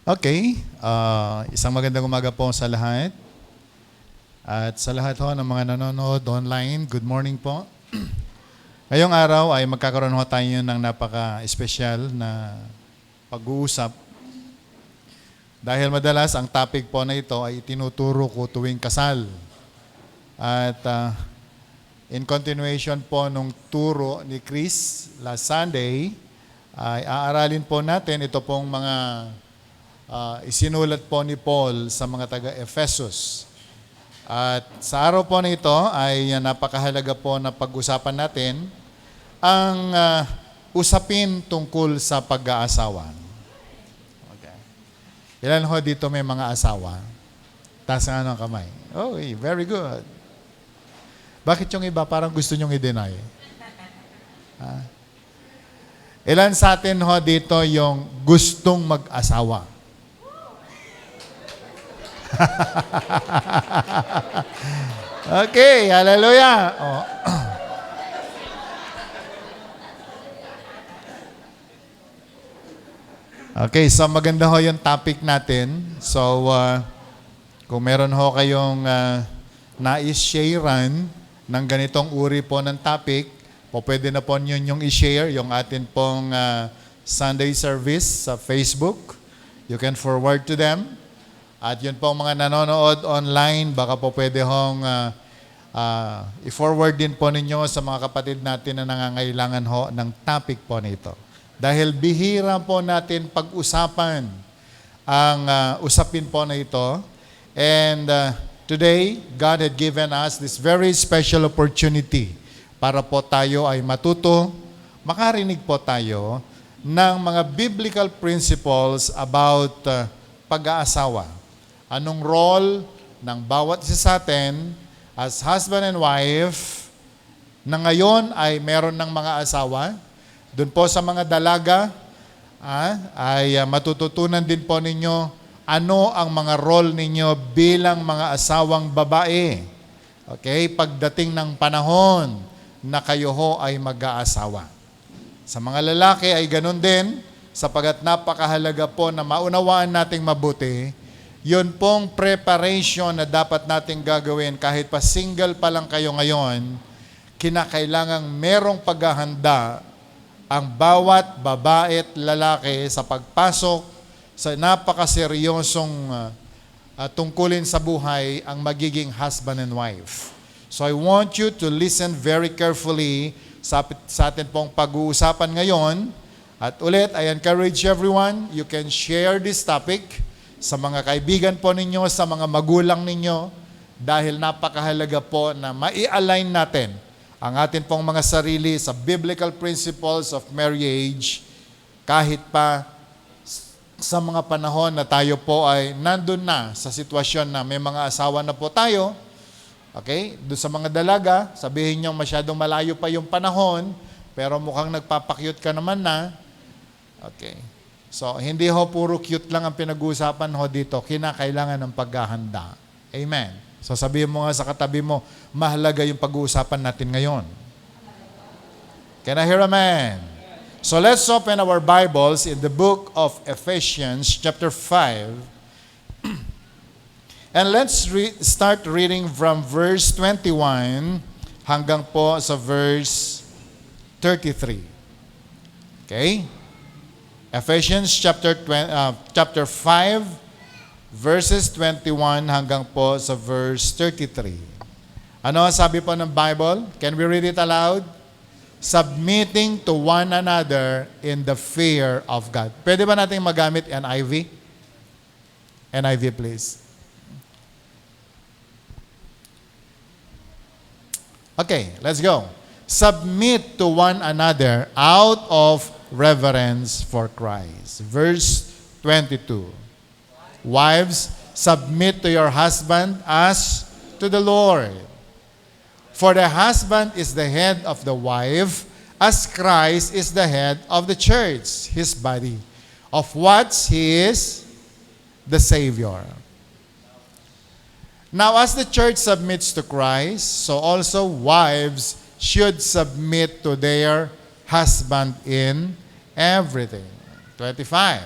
Okay, isang magandang umaga po sa lahat. At sa lahat ho ng mga nanonood online, good morning po. Ngayong araw ay magkakaroon ho tayo ng napaka-espesyal na pag-uusap. Dahil madalas ang topic po na ito ay tinuturo ko tuwing kasal. At in continuation po nung turo ni Chris last Sunday, ay aaralin po natin ito pong mga isinulat po ni Paul sa mga taga-Ephesus. At sa araw po na ito ay napakahalaga po na pag-usapan natin ang usapin tungkol sa pag-aasawa. Okay. Ilan ho dito may mga asawa? Taas nga ng kamay. Oh, very good. Bakit yung iba parang gusto nyong i-deny? Ilan sa atin ho dito yung gustong mag-asawa? Okay, hallelujah. Oh. Okay, so maganda ho yung topic natin. So, kung meron ho kayong nais-sharean ng ganitong uri po ng topic, pwede na po yun yung i-share, yung atin pong Sunday service sa Facebook. You can forward to them. At yun po mga nanonood online, baka po pwede hong i-forward din po ninyo sa mga kapatid natin na nangangailangan ho ng topic po nito. Dahil bihira po natin pag-usapan ang usapin po na ito. And today, God had given us this very special opportunity para po tayo ay matuto, makarinig po tayo ng mga biblical principles about pag-aasawa. Anong role ng bawat isa sa atin as husband and wife na ngayon ay meron ng mga asawa. Doon po sa mga dalaga ay matututunan din po ninyo ano ang mga role ninyo bilang mga asawang babae. Okay? Pagdating ng panahon na kayo ho ay mag-aasawa. Sa mga lalaki ay ganun din sapagat napakahalaga po na maunawaan nating mabuti. Yun pong preparation na dapat nating gagawin kahit pa single pa lang kayo ngayon, kinakailangang merong paghahanda ang bawat babae at lalaki sa pagpasok sa napakaseryosong tungkulin sa buhay ang magiging husband and wife. So I want you to listen very carefully sa atin pong pag-uusapan ngayon. At ulit, I encourage everyone, you can share this topic sa mga kaibigan po ninyo, sa mga magulang ninyo, dahil napakahalaga po na mai-align natin ang atin pong mga sarili sa biblical principles of marriage kahit pa sa mga panahon na tayo po ay nandun na sa sitwasyon na may mga asawa na po tayo. Okay? Doon sa mga dalaga, sabihin nyo masyadong malayo pa yung panahon, pero mukhang nagpapakyut ka naman na. Okay. So, hindi ho puro cute lang ang pinag-uusapan ho dito. Kinakailangan ng paghahanda. Amen. So, sabihin mo nga sa katabi mo, mahalaga yung pag-uusapan natin ngayon. Can I hear amen? So, let's open our Bibles in the book of Ephesians chapter 5. And let's start reading from verse 21 hanggang po sa verse 33. Okay? Ephesians chapter 5, verses 21 hanggang po sa verse 33. Ano sabi po ng Bible? Can we read it aloud? Submitting to one another in the fear of God. Pwede ba natin magamit NIV? NIV, please. Okay, let's go. Submit to one another out of reverence for Christ. Verse 22. Wives, submit to your husband as to the Lord. For the husband is the head of the wife, as Christ is the head of the church, his body, of what he is the Savior. Now, as the church submits to Christ, so also wives should submit to their husband in everything. 25.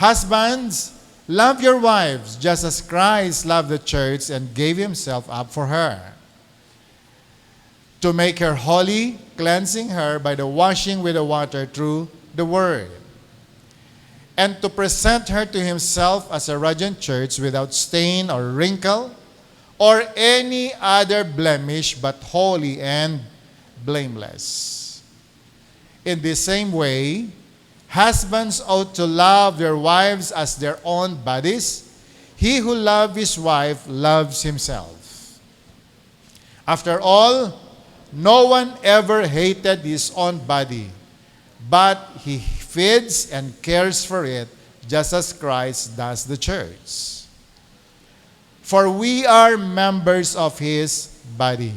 Husbands, love your wives just as Christ loved the church and gave himself up for her, to make her holy, cleansing her by the washing with the water through the word, and to present her to himself as a radiant church without stain or wrinkle or any other blemish, but holy and blameless. In the same way, husbands ought to love their wives as their own bodies. He who loves his wife loves himself. After all, no one ever hated his own body, but he feeds and cares for it, just as Christ does the church. For we are members of his body.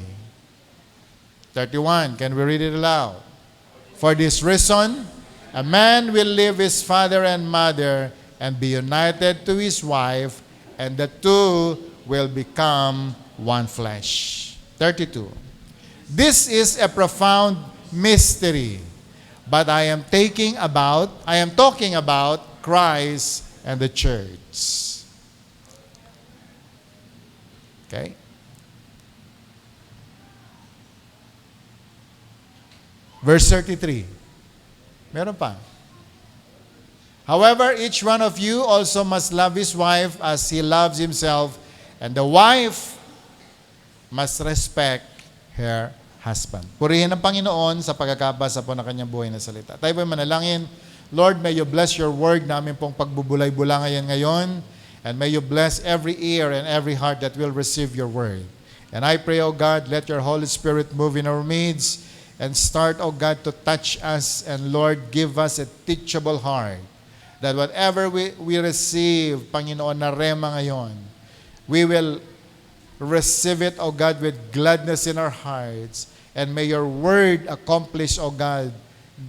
31, can we read it aloud? For this reason, a man will leave his father and mother and be united to his wife, and the two will become one flesh. 32. This is a profound mystery, but I am talking about Christ and the church. Okay? Verse 33. Meron pa. However, each one of you also must love his wife as he loves himself, and the wife must respect her husband. Purihin ang Panginoon sa pagkakabasa po ng kanyang buhay na salita. Tayo po'y manalangin. Lord, may you bless your word namin pong pagbubulay-bulangayan ngayon, and may you bless every ear and every heart that will receive your word. And I pray, O God, let your Holy Spirit move in our midst and start, O God, to touch us, and Lord, give us a teachable heart, that whatever we receive, Panginoon, na rema ngayon, we will receive it, O God, with gladness in our hearts. And may your word accomplish, O God,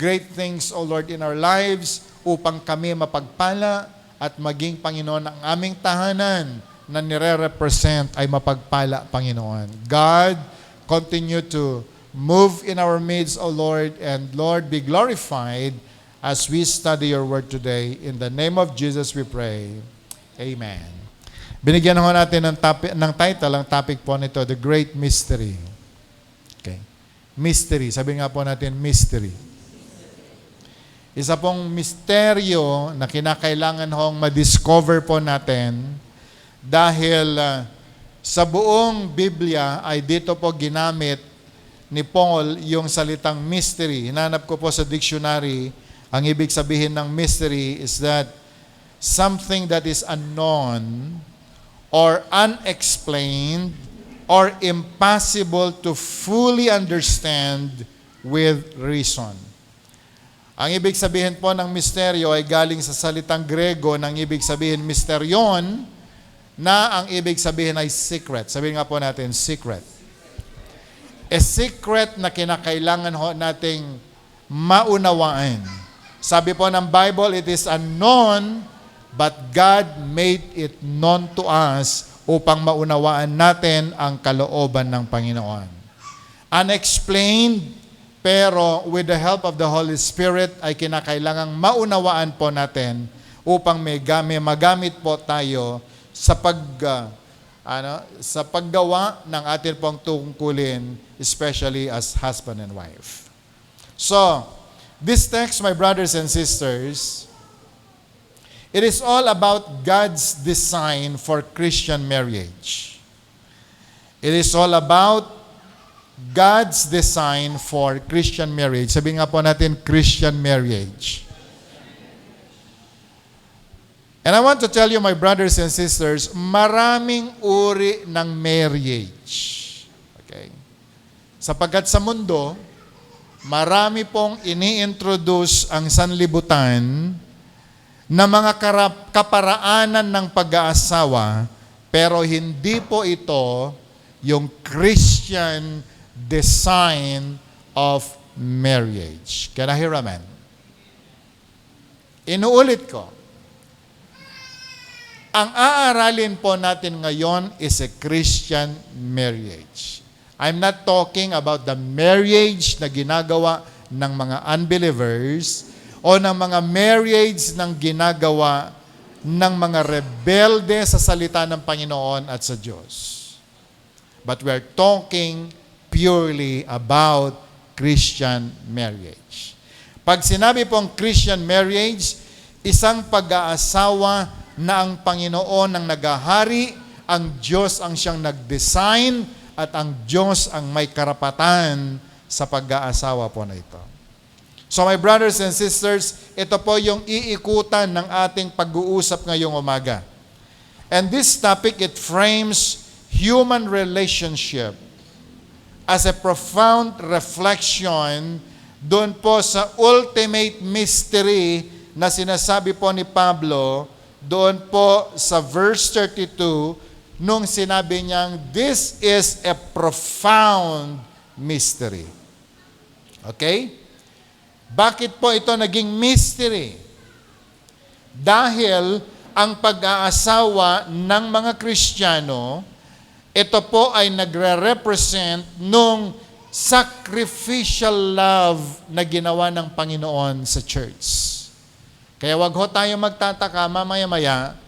great things, O Lord, in our lives upang kami mapagpala at maging, Panginoon, ang aming tahanan na nire-represent ay mapagpala, Panginoon. God, continue to move in our midst, O Lord, and Lord, be glorified as we study your word today. In the name of Jesus we pray. Amen. Binigyan ho natin ng title, ang topic po nito, The Great Mystery. Okay. Mystery. Sabi nga po natin, mystery. Isa pong misteryo na kinakailangan hong ma-discover po natin dahil sa buong Biblia ay dito po ginamit ni Paul yung salitang mystery. Hinanap ko po sa dictionary, ang ibig sabihin ng mystery is that something that is unknown or unexplained or impossible to fully understand with reason. Ang ibig sabihin po ng misteryo ay galing sa salitang Grego ng ibig sabihin mysterion, na ang ibig sabihin ay secret. Sabihin nga po natin, secret. A secret na kinakailangan ho nating maunawaan. Sabi po ng Bible, it is unknown, but God made it known to us upang maunawaan natin ang kalooban ng Panginoon. Unexplained, pero with the help of the Holy Spirit ay kinakailangang maunawaan po natin upang may magamit po tayo sa sa paggawa ng ating pong tungkulin, especially as husband and wife. So, this text, my brothers and sisters, it is all about God's design for Christian marriage. It is all about God's design for Christian marriage. Sabi nga po natin, Christian marriage. And I want to tell you, my brothers and sisters, maraming uri ng marriage. Okay? Sapagkat sa mundo, marami pong ini-introduce ang sanlibutan na mga kaparaanan ng pag-aasawa, pero hindi po ito yung Christian design of marriage. Can I hear amen? Inuulit ko. Ang aaralin po natin ngayon is a Christian marriage. I'm not talking about the marriage na ginagawa ng mga unbelievers o ng mga marriage ng ginagawa ng mga rebelde sa salita ng Panginoon at sa Diyos. But we're talking purely about Christian marriage. Pag sinabi pong Christian marriage, isang pag-aasawa na ang Panginoon ang naghahari, ang Diyos ang siyang nag-design, at ang Diyos ang may karapatan sa pag-aasawa po na ito. So my brothers and sisters, ito po yung iikutan ng ating pag-uusap ngayong umaga. And this topic, it frames human relationship as a profound reflection doon po sa ultimate mystery na sinasabi po ni Pablo doon po sa verse 32 nung sinabi niyang, this is a profound mystery. Okay? Bakit po ito naging mystery? Dahil ang pag-aasawa ng mga Kristiyano, ito po ay nagre-represent nung sacrificial love na ginawa ng Panginoon sa church. Kaya wag ho tayo magtataka mamaya-maya,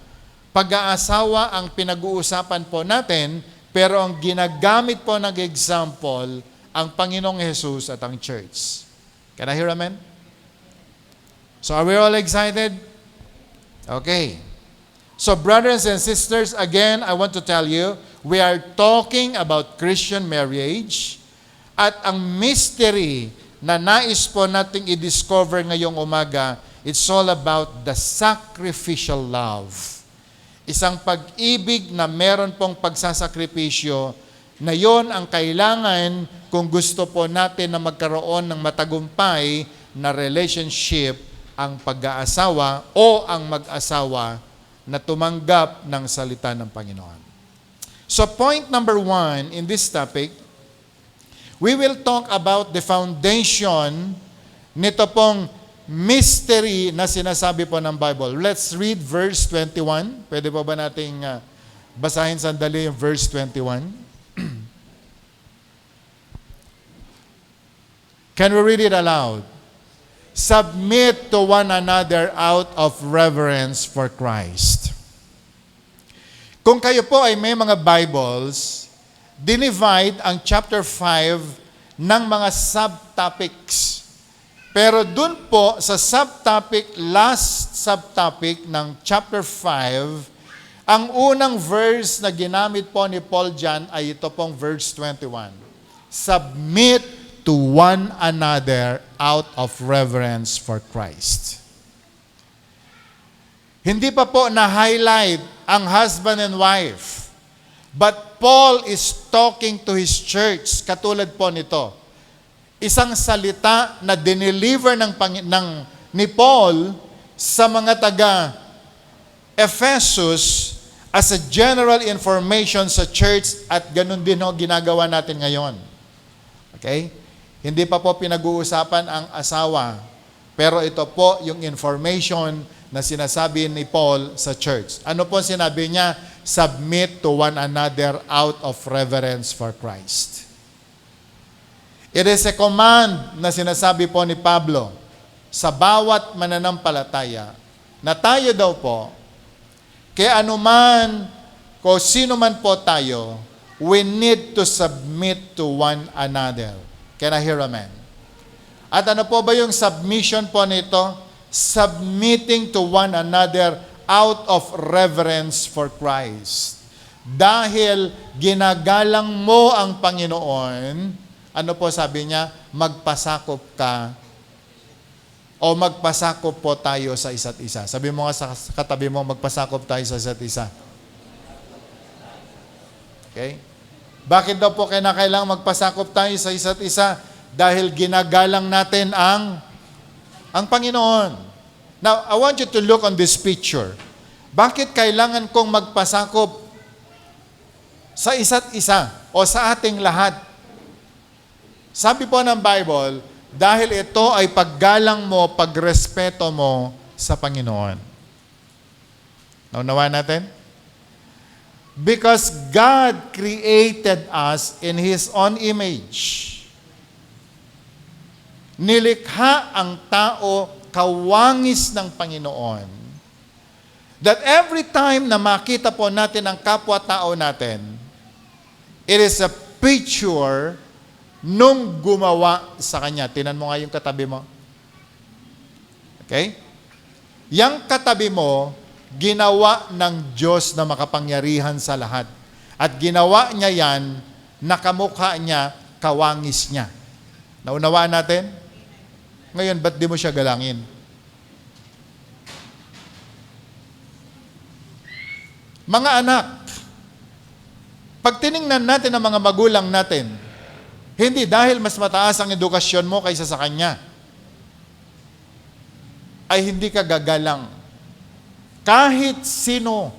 pag-aasawa ang pinag-uusapan po natin, pero ang ginagamit po ng example, ang Panginoong Jesus at ang church. Can I hear amen? So are we all excited? Okay. So brothers and sisters, again, I want to tell you, we are talking about Christian marriage at ang mystery na nais po nating i-discover ngayong umaga, it's all about the sacrificial love. Isang pag-ibig na meron pong pagsasakripisyo na yon ang kailangan kung gusto po natin na magkaroon ng matagumpay na relationship ang pag-aasawa o ang mag-asawa na tumanggap ng salita ng Panginoon. So point number 1 in this topic, we will talk about the foundation nito pong mystery na sinasabi po ng Bible. Let's read verse 21. Pwede po ba nating basahin sandali yung verse 21? Can we read it aloud? Submit to one another out of reverence for Christ. Kung kayo po ay may mga Bibles, dinivide ang chapter 5 ng mga subtopics. Pero dun po sa last subtopic ng chapter 5, ang unang verse na ginamit po ni Paul dyan ay ito pong verse 21. Submit to one another out of reverence for Christ. Hindi pa po na-highlight ang husband and wife. But Paul is talking to his church, katulad po nito. Isang salita na dineliver ni Paul sa mga taga Ephesus as a general information sa church at ganun din ho ginagawa natin ngayon. Okay? Hindi pa po pinag-uusapan ang asawa, pero ito po yung information na sinasabi ni Paul sa church. Ano po sinabi niya? Submit to one another out of reverence for Christ. It is a command na sinasabi po ni Pablo sa bawat mananampalataya na tayo daw po, kaya anuman, kung sino man po tayo, we need to submit to one another. Can I hear amen? At ano po ba yung submission po nito? Submitting to one another out of reverence for Christ. Dahil ginagalang mo ang Panginoon, ano po sabi niya? Magpasakop ka o magpasakop po tayo sa isa't isa. Sabi mo nga sa katabi mo, magpasakop tayo sa isa't isa. Okay? Bakit daw po kailangang magpasakop tayo sa isa't isa? Dahil ginagalang natin ang Panginoon. Now, I want you to look on this picture. Bakit kailangan kong magpasakop sa isa't isa o sa ating lahat? Sabi po ng Bible, dahil ito ay paggalang mo, pagrespeto mo sa Panginoon. Naunawa natin? Because God created us in His own image. Nilikha ang tao kawangis ng Panginoon. That every time na makita po natin ang kapwa-tao natin, it is a picture nung gumawa sa kanya. Tinan mo nga yung katabi mo. Okay? Yang katabi mo, ginawa ng Diyos na makapangyarihan sa lahat. At ginawa niya yan, nakamukha niya, kawangis niya. Naunawaan natin? Ngayon, ba't di mo siya galangin? Mga anak, pag tiningnan natin ang mga magulang natin, hindi dahil mas mataas ang edukasyon mo kaysa sa kanya, ay hindi ka gagalang. Kahit sino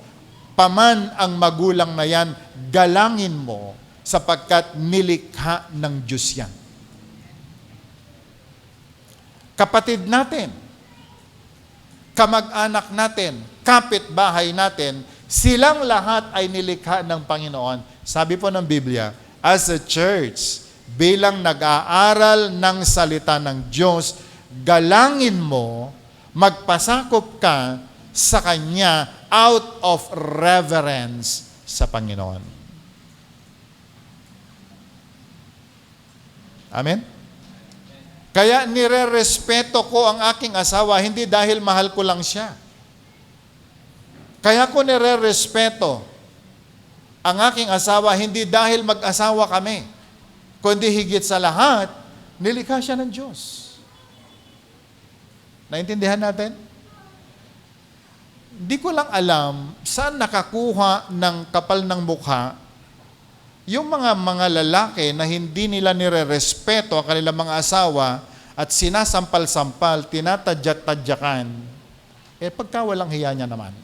paman ang magulang na yan, galangin mo sapagkat nilikha ng Diyos yan. Kapatid natin, kamag-anak natin, kapitbahay natin, silang lahat ay nilikha ng Panginoon. Sabi po ng Biblia, as a church, bilang nag-aaral ng salita ng Diyos, galangin mo, magpasakop ka sa Kanya out of reverence sa Panginoon. Amen? Kaya nire-respeto ko ang aking asawa, hindi dahil mahal ko lang siya. Kaya ko nire-respeto ang aking asawa, hindi dahil mag-asawa kami, kundi higit sa lahat, nilikha siya ng Diyos. Naintindihan natin? Di ko lang alam saan nakakuha ng kapal ng mukha yung mga lalaki na hindi nila nire-respeto ang kanilang mga asawa at sinasampal-sampal, tinatadyak-tadyakan. Pagka walang hiya niya naman.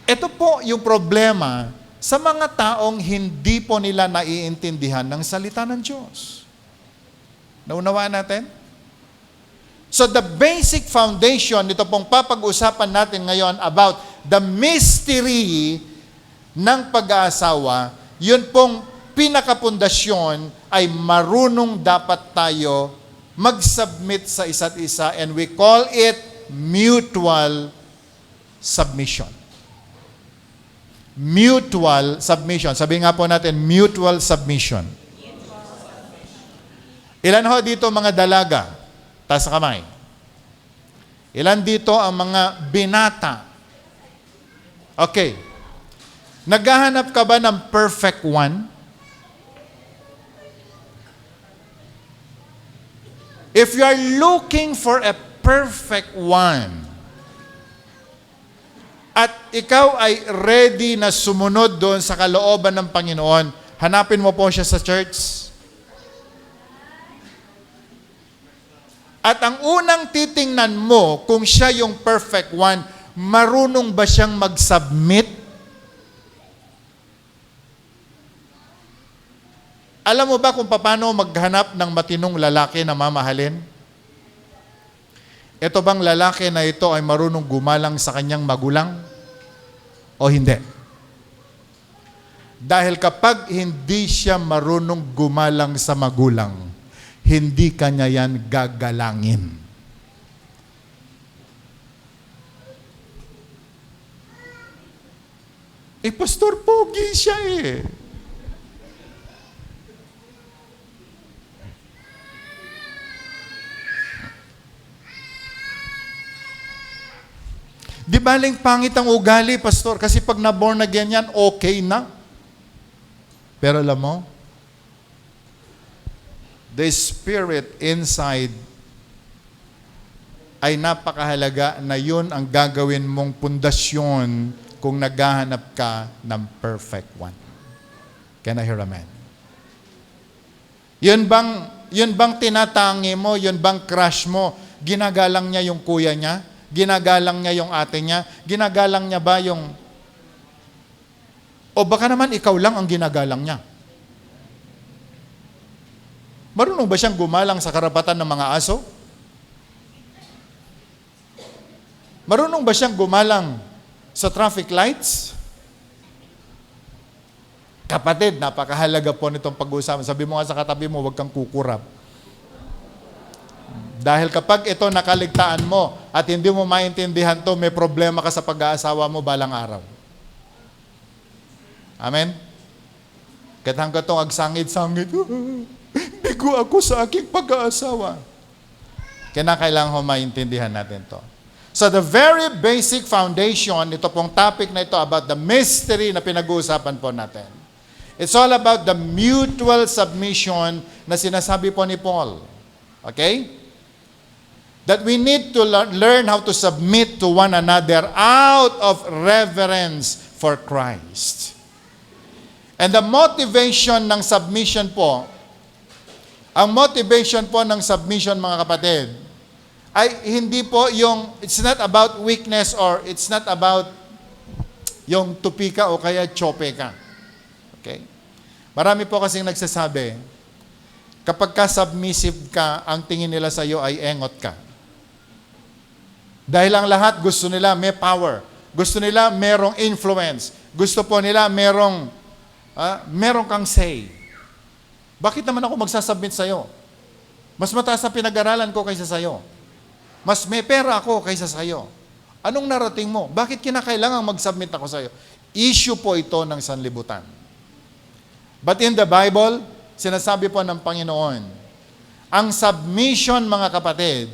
Ito po yung problema sa mga taong hindi po nila naiintindihan ng salita ng Diyos. Naunawaan natin? So the basic foundation, ito pong papag-usapan natin ngayon about the mystery ng pag-aasawa, yun pong pinakapundasyon ay marunong dapat tayo mag-submit sa isa't isa, and we call it mutual submission. Mutual submission. Sabi nga po natin, mutual submission. Ilan ho dito mga dalaga? Taas sa kamay. Ilan dito ang mga binata? Okay. Naghahanap ka ba ng perfect one? If you are looking for a perfect one, at ikaw ay ready na sumunod doon sa kalooban ng Panginoon, hanapin mo po siya sa church. At ang unang titingnan mo kung siya yung perfect one, marunong ba siyang mag-submit? Alam mo ba kung paano maghanap ng matinong lalaki na mamahalin? Ito bang lalaki na ito ay marunong gumalang sa kanyang magulang? O hindi? Dahil kapag hindi siya marunong gumalang sa magulang, hindi kanya yan gagalangin. Pastor, pogi siya eh. Di baling pangit ang ugali, pastor, kasi pag na-born again yan, okay na. Pero alam mo, the spirit inside ay napakahalaga na yun ang gagawin mong pundasyon kung naghahanap ka ng perfect one. Can I hear amen? Yun bang tinatangi mo, yun bang crush mo, ginagalang niya yung kuya niya? Ginagalang niya yung ate niya? Ginagalang niya ba yung... O baka naman ikaw lang ang ginagalang niya? Marunong ba siyang gumalang sa karapatan ng mga aso? Marunong ba siyang gumalang sa traffic lights? Kapatid, napakahalaga po nitong pag-uusapan. Sabi mo nga sa katabi mo, huwag kang kukurap. Dahil kapag ito nakaligtaan mo at hindi mo maintindihan to, may problema ka sa pag-aasawa mo balang araw. Amen? Kahit hanggang itong agsangit-sangit, bigo ako sa aking pag-aasawa. Kailangan maintindihan natin to. So the very basic foundation, ito pong topic na ito about the mystery na pinag-uusapan po natin. It's all about the mutual submission na sinasabi po ni Paul. Okay? That we need to learn how to submit to one another out of reverence for Christ. And the motivation ng submission po, ang motivation po ng submission mga kapatid, ay hindi po yung, it's not about weakness or it's not about yung tupi ka o kaya chope ka. Okay? Marami po kasing nagsasabi, kapag ka submissive ka, ang tingin nila sa iyo ay engot ka. Dahil ang lahat gusto nila may power. Gusto nila merong influence. Gusto po nila merong kang say. Bakit naman ako magsasubmit sa iyo? Mas mataas ang pinag-aralan ko kaysa sa iyo. Mas may pera ako kaysa sa iyo. Anong narating mo? Bakit kinakailangan mag-submit ako sa iyo? Issue po ito ng sanlibutan. But in the Bible, sinasabi po ng Panginoon, ang submission, mga kapatid,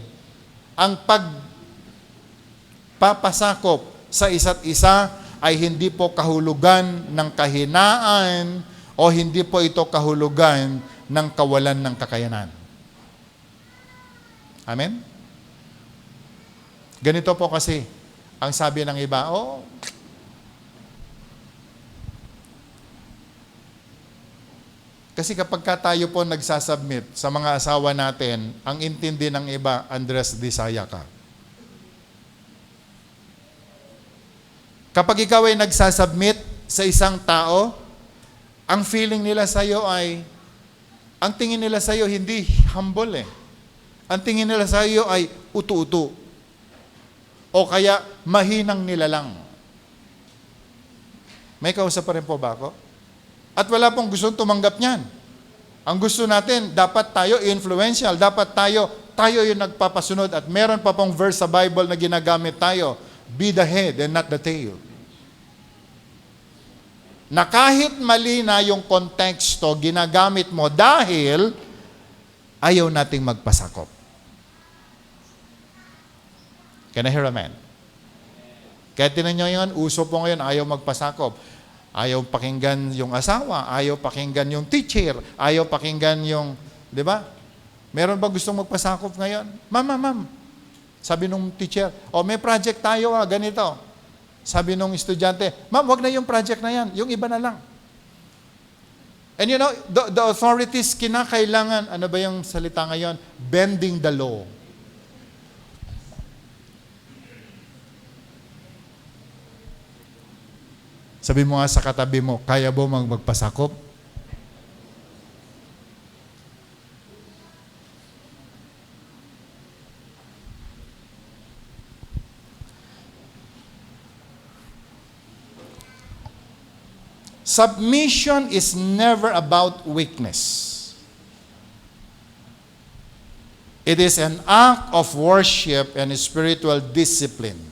ang pagpapasakop sa isa't isa ay hindi po kahulugan ng kahinaan o hindi po ito kahulugan ng kawalan ng kakayanan. Amen? Ganito po kasi ang sabi ng iba, kasi kapag tayo po nagsasubmit sa mga asawa natin, ang intindi ng iba, Andres, disaya ka. Kapag ikaw ay nagsasubmit sa isang tao, ang feeling nila sa iyo ay, ang tingin nila sa iyo hindi humble eh. Ang tingin nila sa iyo ay utu-utu. O kaya mahinang nilalang. May kausap pa rin po ba ako? At wala pong gustong tumanggap niyan. Ang gusto natin, dapat tayo influential, dapat tayo yung nagpapasunod at meron pa pong verse sa Bible na ginagamit tayo, be the head and not the tail. Na kahit mali na yung konteksto, ginagamit mo dahil ayaw nating magpasakop. Can I hear amen? Kaya tinan nyo yun, uso po ngayon, ayaw magpasakop. Ayaw pakinggan yung asawa, ayaw pakinggan yung teacher, ayaw pakinggan yung, di ba? Meron ba gustong magpasakop ngayon? Ma'am, sabi nung teacher, may project tayo ganito. Sabi nung estudyante, ma'am, wag na yung project na yan, yung iba na lang. And you know, the authorities kinakailangan, ano ba yung salita ngayon? Bending the law. Sabi mo nga sa katabi mo, kaya mo magpasakop? Submission is never about weakness. It is an act of worship and spiritual discipline.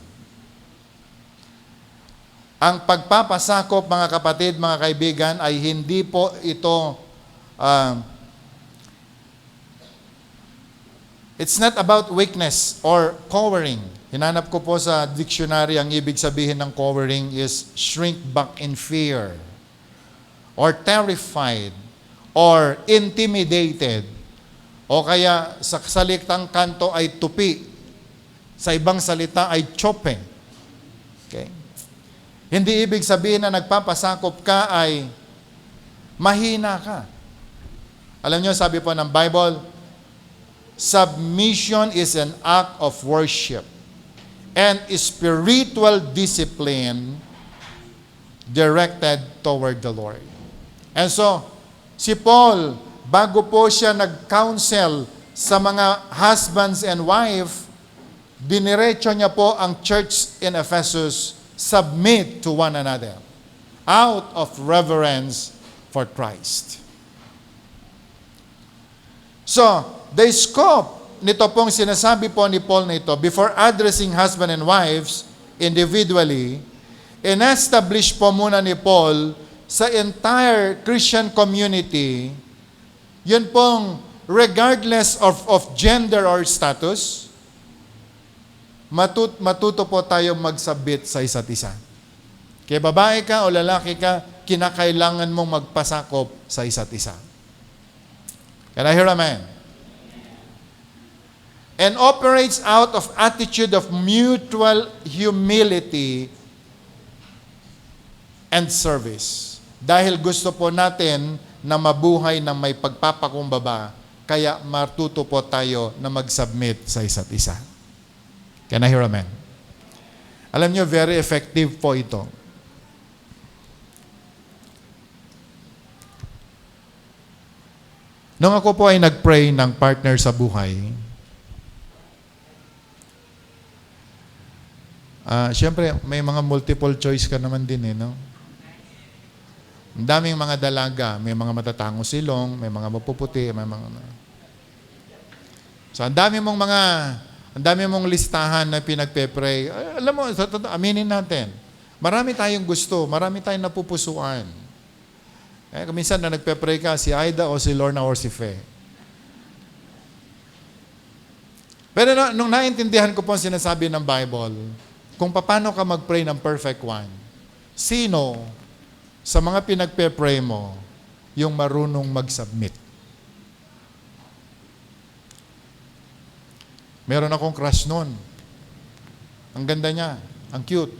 Ang pagpapasakop, mga kapatid, mga kaibigan, ay hindi po ito, it's not about weakness or cowering. Hinanap ko po sa dictionary, ang ibig sabihin ng cowering is shrink back in fear, or terrified, or intimidated, o kaya sa salitang kanto ay tupi, sa ibang salita ay chope. Okay? Hindi ibig sabihin na nagpapasakop ka ay mahina ka. Alam niyo, sabi po ng Bible, submission is an act of worship and spiritual discipline directed toward the Lord. And so, si Paul, bago po siya nag-counsel sa mga husbands and wife, diniretso niya po ang church in Ephesus, submit to one another out of reverence for Christ. So, the scope nito pong sinasabi po ni Paul na ito, before addressing husband and wives individually, in-establish po muna ni Paul sa entire Christian community, yun pong regardless of gender or status, matuto po tayo magsabit sa isa't isa. Kaya babae ka o lalaki ka, kinakailangan mong magpasakop sa isa't isa. Can I hear amen? And operates out of attitude of mutual humility and service. Dahil gusto po natin na mabuhay ng may pagpapakumbaba, kaya matuto po tayo na mag-submit sa isa't isa. Can I hear amen? Alam nyo, very effective po ito. Nung ako po ay nag-pray ng partner sa buhay, siyempre, may mga multiple choice ka naman din, no? Ang daming mga dalaga, may mga matatangos silong, may mga mapuputi, may mga... So, ang dami mong listahan na pinagpe-pray. Alam mo, aminin natin, marami tayong gusto, marami tayong napupusuan. Minsan na nagpe-pray ka, si Aida o si Lorna or si Fe. Pero nung naintindihan ko po ang sinasabi ng Bible, kung paano ka mag-pray ng perfect one, sino sa mga pinagpe-pray mo yung marunong mag-submit? Meron akong crush noon. Ang ganda niya, ang cute.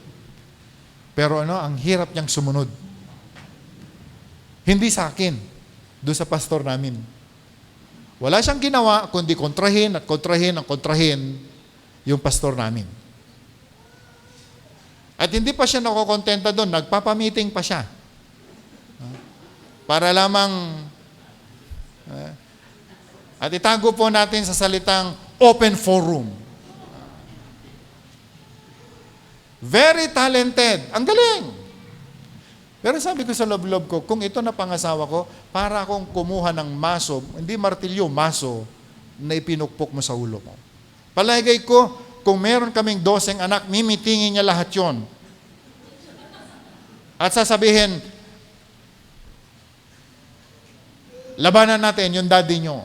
Pero ang hirap niyang sumunod. Hindi sa akin, doon sa pastor namin. Wala siyang ginawa, kundi kontrahin yung pastor namin. At hindi pa siya nakokontenta doon, nagpapamiting pa siya. Para lamang, at itago po natin sa salitang open forum. Very talented. Ang galing. Pero sabi ko sa loob-loob ko, kung ito na pangasawa ko, para akong kumuha ng maso, hindi martilyo, maso, na ipinukpok mo sa ulo mo. Palagay ko, kung meron kaming 12 anak, mimitingin niya lahat yon. At sasabihin, labanan natin yung daddy nyo.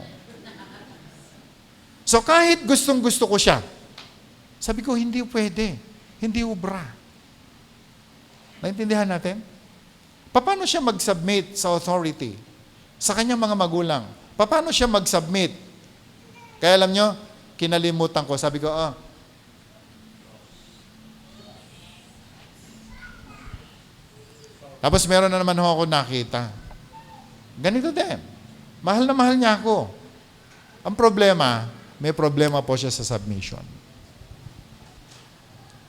So kahit gustong-gusto ko siya, sabi ko, hindi pwede. Hindi ubra. Naintindihan natin? Paano siya mag-submit sa authority? Sa kanyang mga magulang. Paano siya mag-submit? Kaya alam nyo, kinalimutan ko. Sabi ko, Tapos meron na naman ako nakita. Ganito din. Mahal na mahal niya ako. Ang problema, may problema po siya sa submission.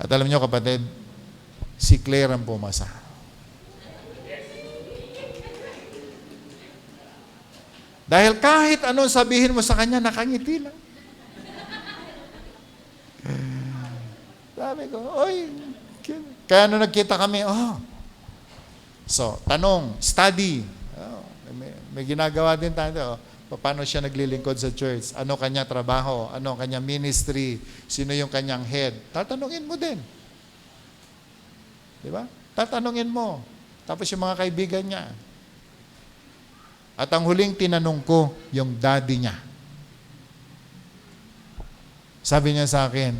At alam nyo kapatid, si Claire ang pumasa. Dahil kahit anong sabihin mo sa kanya, nakangiti lang. Sabi ko, oy, kaya nung nagkita kami, So, tanong, study. May ginagawa din tayo. Paano siya naglilingkod sa church? Ano kanya trabaho? Ano kanya ministry? Sino yung kanyang head? Tatanungin mo din. Di ba? Tatanungin mo. Tapos yung mga kaibigan niya. At ang huling tinanong ko, yung daddy niya. Sabi niya sa akin,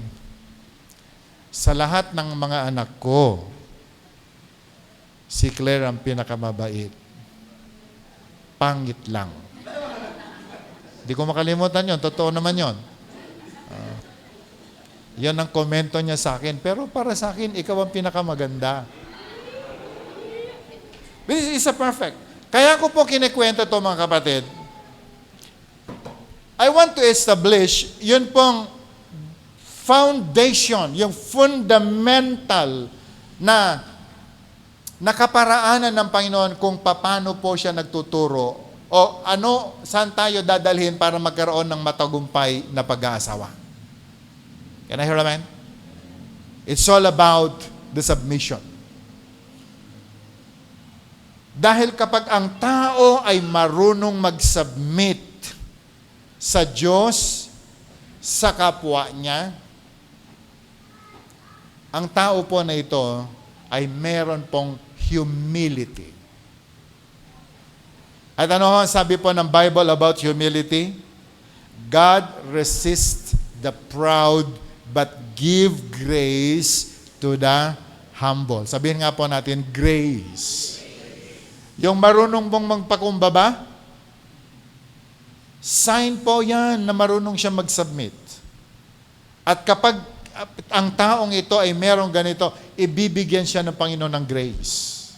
sa lahat ng mga anak ko, si Claire ang pinakamabait. Pangit lang. Di ko makalimutan yon. Totoo naman yon. Yan ang komento niya sa akin. Pero para sa akin, ikaw ang pinakamaganda. This is a perfect. Kaya ko po kinikwento to mga kapatid. I want to establish yun pong foundation, yung fundamental na nakaparaanan ng Panginoon kung paano po siya nagtuturo o saan tayo dadalhin para magkaroon ng matagumpay na pag-aasawa. Can I hear amen? It's all about the submission. Dahil kapag ang tao ay marunong mag-submit sa Diyos, sa kapwa niya. Ang tao po na ito ay meron pong humility. At ano ho sabi po ng Bible about humility? God resists the proud but give grace to the humble. Sabihin nga po natin, grace. Yung marunong pong magpakumbaba, sign po yan na marunong siya mag-submit. At kapag ang taong ito ay merong ganito, ibibigyan siya ng Panginoon ng grace.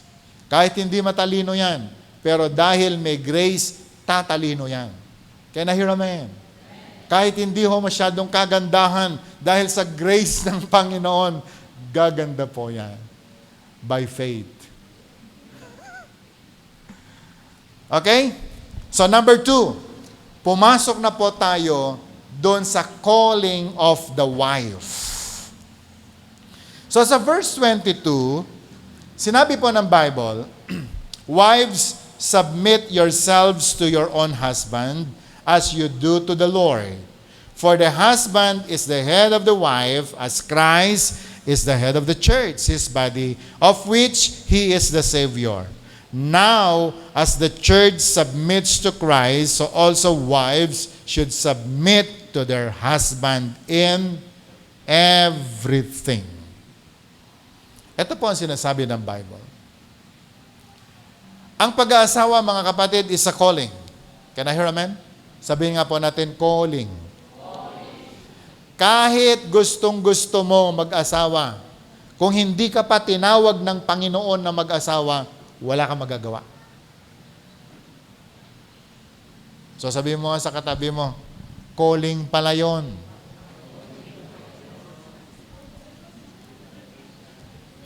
Kahit hindi matalino yan, pero dahil may grace, tatalino yan. Can I hear amen? Kahit hindi ho masyadong kagandahan, dahil sa grace ng Panginoon, gaganda po yan. By faith. Okay? So number 2, pumasok na po tayo doon sa calling of the wife. So sa verse 22, sinabi po ng Bible, wives, submit yourselves to your own husband as you do to the Lord. For the husband is the head of the wife, as Christ is the head of the church, his body, of which he is the Savior. Now, as the church submits to Christ, so also wives should submit to their husband in everything. Ito po ang sinasabi ng Bible. Ang pag-aasawa, mga kapatid, is a calling. Can I hear amen? Sabihin nga po natin, calling. Kahit gustong-gusto mo mag-asawa, kung hindi ka pa tinawag ng Panginoon na mag-asawa, wala kang magagawa. So sabihin mo nga sa katabi mo, calling pala yun.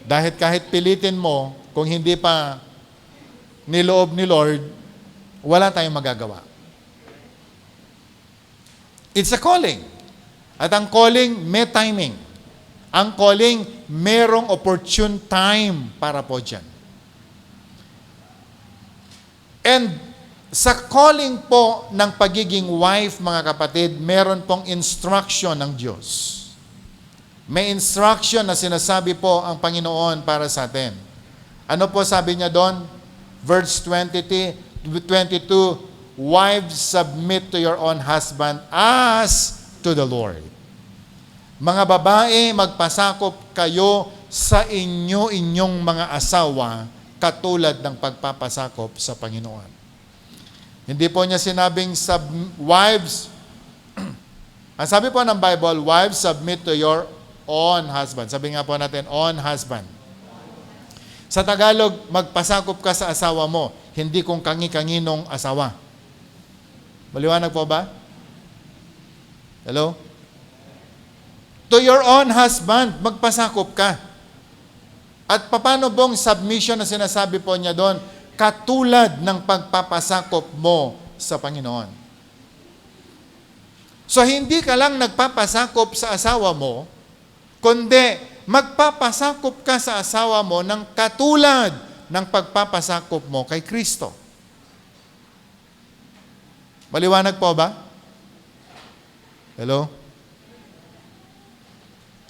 Dahil kahit pilitin mo, kung hindi pa niloob ni Lord, wala tayong magagawa. It's a calling. At ang calling, may timing. Ang calling, merong opportune time para po dyan. And sa calling po ng pagiging wife, mga kapatid, meron pong instruction ng Diyos. May instruction na sinasabi po ang Panginoon para sa atin. Ano po sabi niya doon? Verse 22, wives, submit to your own husband as to the Lord. Mga babae, magpasakop kayo sa inyong mga asawa katulad ng pagpapasakop sa Panginoon. Hindi po niya sinabing wives, ang sabi po ng Bible, wives, submit to your own husband. Sabi nga po natin, own husband. Sa Tagalog, magpasakop ka sa asawa mo, hindi kung kangi-kanginong asawa. Maliwanag po ba? Hello? To your own husband, magpasakop ka. At paano bang submission na sinasabi po niya doon? Katulad ng pagpapasakop mo sa Panginoon. So, hindi ka lang nagpapasakop sa asawa mo, kundi magpapasakop ka sa asawa mo ng katulad ng pagpapasakop mo kay Kristo. Maliwanag po ba? Hello?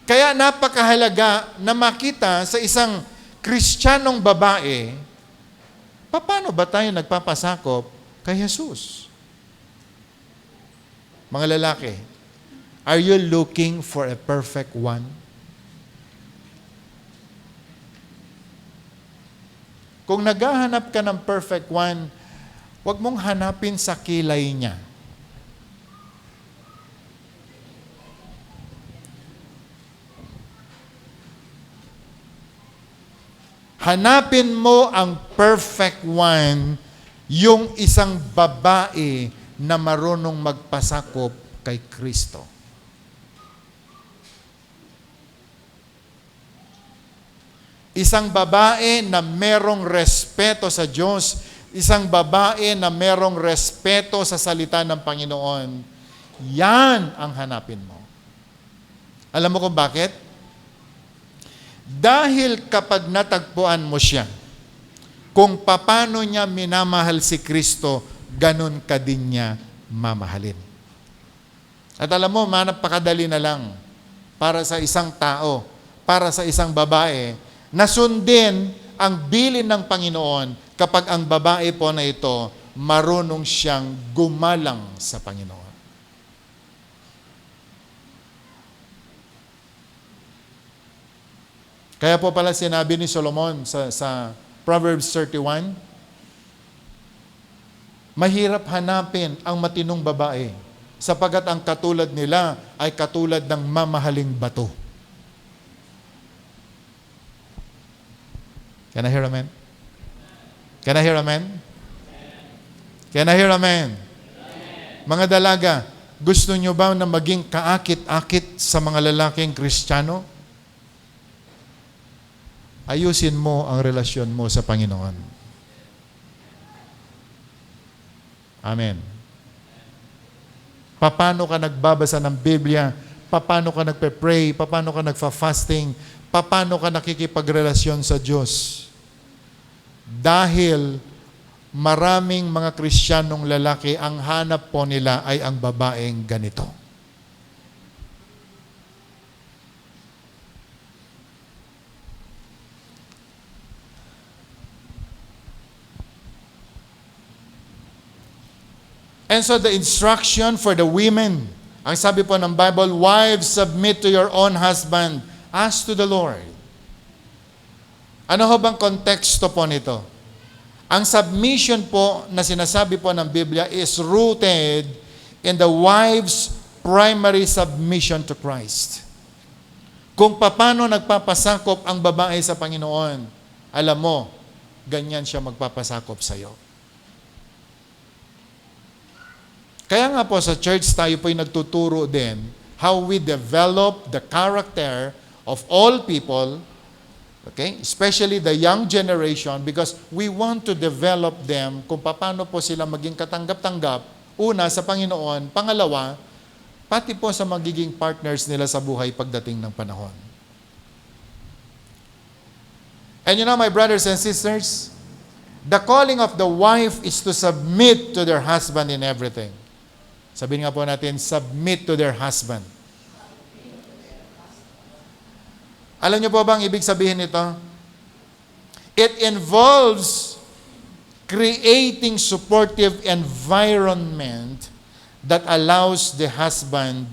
Kaya napakahalaga na makita sa isang Kristiyanong babae, paano ba tayo nagpapasakop kay Jesus? Mga lalaki, are you looking for a perfect one? Kung naghahanap ka ng perfect one, huwag mong hanapin sa kilay niya. Hanapin mo ang perfect one, yung isang babae na marunong magpasakop kay Kristo. Isang babae na merong respeto sa Diyos, isang babae na merong respeto sa salita ng Panginoon, yan ang hanapin mo. Alam mo kung bakit? Dahil kapag natagpuan mo siya, kung paano niya minamahal si Kristo, ganun ka din niya mamahalin. At alam mo, napakadali na lang para sa isang tao, para sa isang babae, na sundin ang bilin ng Panginoon kapag ang babae po na ito marunong siyang gumalang sa Panginoon. Kaya po pala sinabi ni Solomon sa Proverbs 31, mahirap hanapin ang matinong babae sapagat ang katulad nila ay katulad ng mamahaling bato. Can I hear amen? Can I hear amen? Can I hear amen? Mga dalaga, gusto nyo ba na maging kaakit-akit sa mga lalaking Kristiyano? Ayusin mo ang relasyon mo sa Panginoon. Amen. Paano ka nagbabasa ng Biblia? Paano ka nagpe-pray? Paano ka nagfa-fasting? Paano ka nakikipagrelasyon sa Diyos? Dahil maraming mga Kristiyanong lalaki, ang hanap po nila ay ang babaeng ganito. And so the instruction for the women, ang sabi po ng Bible, wives, submit to your own husband as to the Lord. Ano ho bang konteksto po nito? Ang submission po na sinasabi po ng Biblia is rooted in the wife's primary submission to Christ. Kung paano nagpapasakop ang babae sa Panginoon, alam mo, ganyan siya magpapasakop sa iyo. Kaya nga po sa church tayo po'y nagtuturo din how we develop the character of all people, okay? Especially the young generation, because we want to develop them kung paano po sila maging katanggap-tanggap, una sa Panginoon, pangalawa, pati po sa magiging partners nila sa buhay pagdating ng panahon. And you know, my brothers and sisters, the calling of the wife is to submit to their husband in everything. Sabihin nga po natin, submit to their husband. Alam niyo po ba ang ibig sabihin nito? It involves creating supportive environment that allows the husband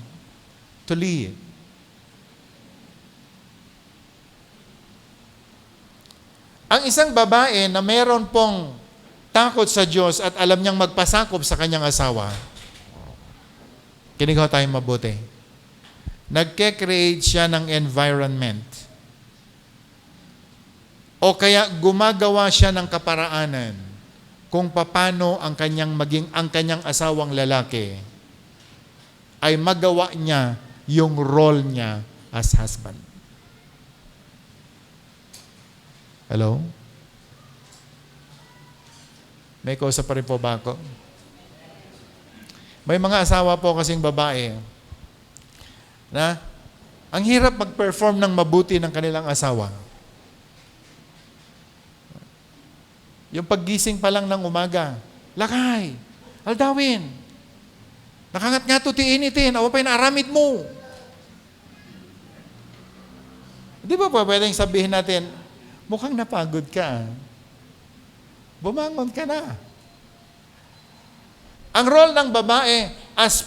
to lead. Ang isang babae na meron pong takot sa Diyos at alam niyang magpasakop sa kanyang asawa, kinig ho tayong mabuti. Nagke-create siya ng environment. O kaya gumagawa siya ng kaparaanan kung paano ang kanyang asawang lalaki ay magawa niya yung role niya as husband. Hello? May kausap pa rin po ba ako? May mga asawa po kasing babae na ang hirap mag-perform ng mabuti ng kanilang asawa. Yung paggising pa lang ng umaga, lakay, aldawin, nakangat nga to tiinitin, awa pa yung aramid mo. Di ba po pwedeng sabihin natin, mukhang napagod ka. Bumangon ka na. Ang role ng babae as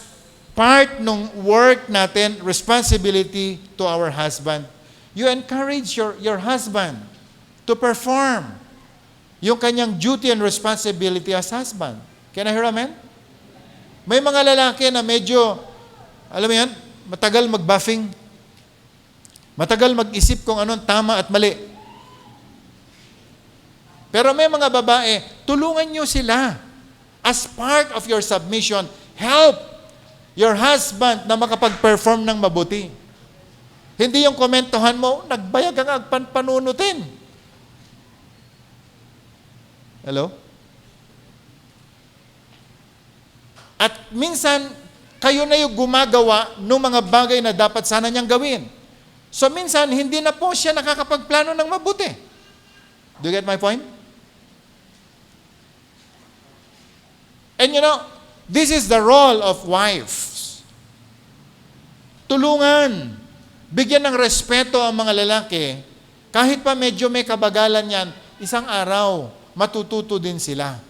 part ng work natin, responsibility to our husband, you encourage your husband to perform yung kanyang duty and responsibility as husband. Can I hear amen? May mga lalaki na medyo, alam mo yan, matagal mag-buffing, matagal mag-isip kung anong tama at mali. Pero may mga babae, tulungan nyo sila. As part of your submission, help your husband na makapag-perform ng mabuti. Hindi yung komentuhan mo, nagbayag ang panunutin. Hello? At minsan, kayo na yung gumagawa ng mga bagay na dapat sana niyang gawin. So minsan, hindi na po siya nakakapagplano ng mabuti. Do you get my point? And you know, this is the role of wives. tulungan. Bigyan ng respeto ang mga lalaki. Kahit pa medyo may kabagalan yan, isang araw, matututo din sila.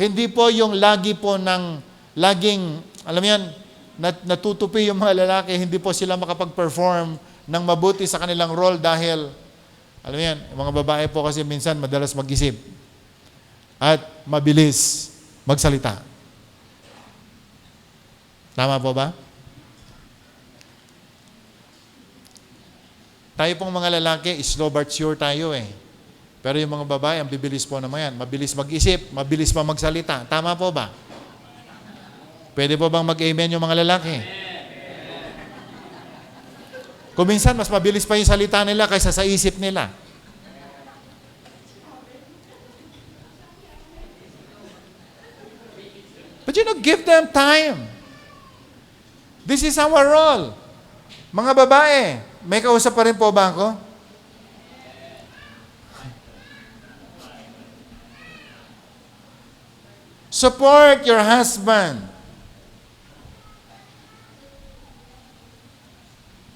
Hindi po yung laging, alam mo yan, natutupi yung mga lalaki, hindi po sila makapag-perform ng mabuti sa kanilang role dahil, alam mo yan, yung mga babae po kasi minsan madalas mag-isip at mabilis magsalita. Tama po ba? Tayo pong mga lalaki, slow but sure tayo eh. Pero yung mga babae, ang bibilis po naman yan. Mabilis mag-isip, mabilis pa magsalita. Tama po ba? Pwede po bang mag-amen yung mga lalaki? Kung minsan, mas mabilis pa yung salita nila kaysa sa isip nila. But give them time. This is our role. Mga babae, may kausap pa rin po ba ako? Support your husband.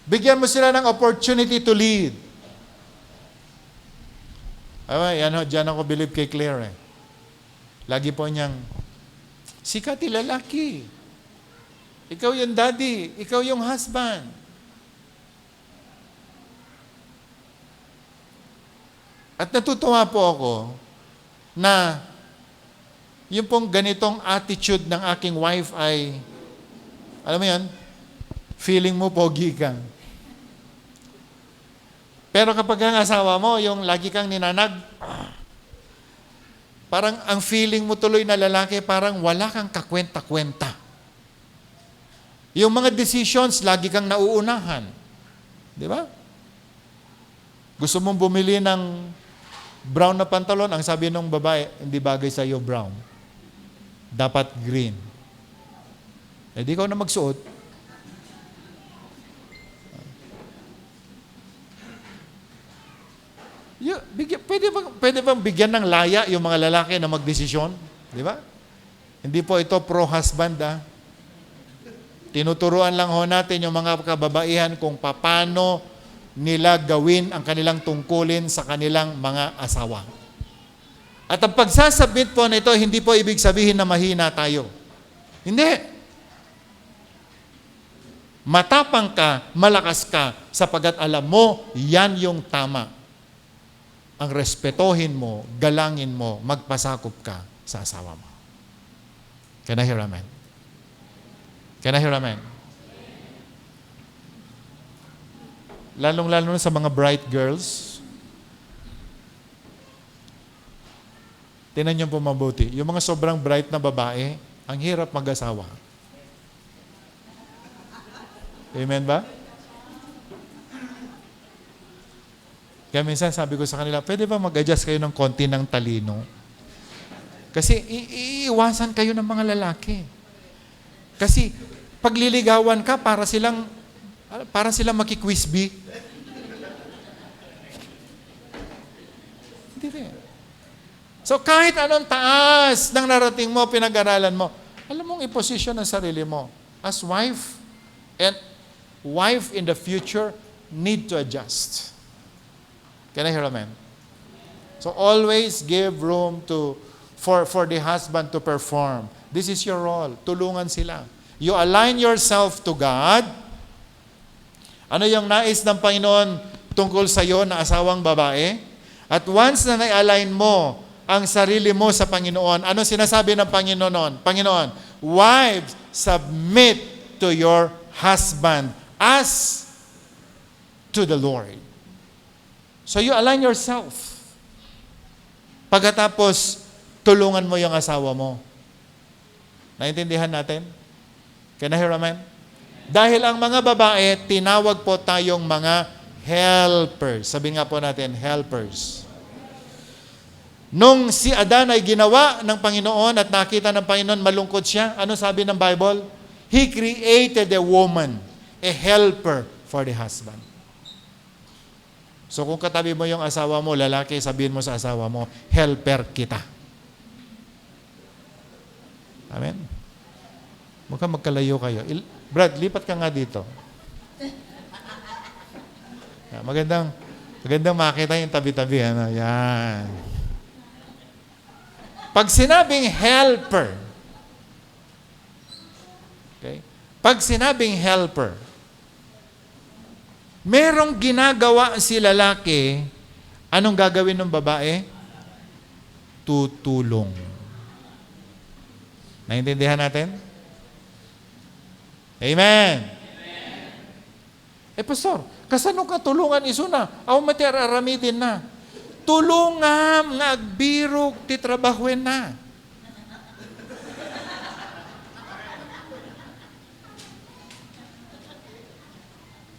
Bigyan mo sila ng opportunity to lead. Yan ho, dyan ako believe kay Claire eh. Lagi po niyang, sikat lalaki. Ikaw yung daddy. Ikaw yung husband. At natutuwa po ako na yung pong ganitong attitude ng aking wife ay, alam mo yan, feeling mo pogi ka. Pero kapag ang asawa mo, yung lagi kang ninanag, parang ang feeling mo tuloy na lalaki, parang wala kang kakwenta-kwenta. Yung mga decisions, lagi kang nauunahan. Di ba? Gusto mong bumili ng brown na pantalon, ang sabi ng babae, hindi bagay sa iyo brown. Dapat green. Eh di ikaw na magsuot. Pwede bang bigyan ng laya yung mga lalaki na magdesisyon? Di ba? Hindi po ito pro-husband Tinuturuan lang ho natin yung mga kababaihan kung paano nila gawin ang kanilang tungkulin sa kanilang mga asawa. At ang pagsasabit po nito, hindi po ibig sabihin na mahina tayo. Hindi. Matapang ka, malakas ka, sapagat alam mo, yan yung tama. Ang respetohin mo, galangin mo, magpasakop ka sa asawa mo. Can I hear amen? Can I hear amen? Lalong-lalo sa mga bright girls, tinan niyo po mabuti. Yung mga sobrang bright na babae, ang hirap mag-asawa. Amen ba? Kaya minsan sabi ko sa kanila, pwede ba mag-adjust kayo ng konti ng talino? Kasi iiwasan kayo ng mga lalaki. Kasi pagliligawan ka, para silang makikwisby. Hindi rin. So kahit anong taas ng narating mo, pinag-aralan mo, alam mong i-position ang sarili mo. As wife, and wife in the future need to adjust. Can I hear amen? So always give room for the husband to perform. This is your role. Tulungan sila. You align yourself to God. Ano yung nais ng Panginoon tungkol sa iyo na asawang babae? At once na na-align mo ang sarili mo sa Panginoon, ano sinasabi ng Panginoon? Panginoon, wives, submit to your husband as to the Lord. So you align yourself. Pagkatapos, tulungan mo yung asawa mo. Naintindihan natin? Can I hear amen? Dahil ang mga babae, tinawag po tayong mga helpers. Sabihin nga po natin, helpers. Nung si Adan ay ginawa ng Panginoon at nakita ng Panginoon malungkot siya, ano sabi ng Bible? He created a woman, a helper for the husband. So kung katabi mo yung asawa mo, lalaki, sabihin mo sa asawa mo, helper kita. Amen? Mukhang magkalayo kayo. Brad, lipat ka nga dito. Magandang makita yung tabi-tabi. Ano? Yan. Pag sinabing helper, okay? Pag sinabing helper, merong ginagawa si lalaki, anong gagawin ng babae? Tutulong. Naintindihan natin? Amen. Pastor, kasano ka tulungan isuna? Aw matiraramidin na. Tulungam nga agbirog ti trabahuin na.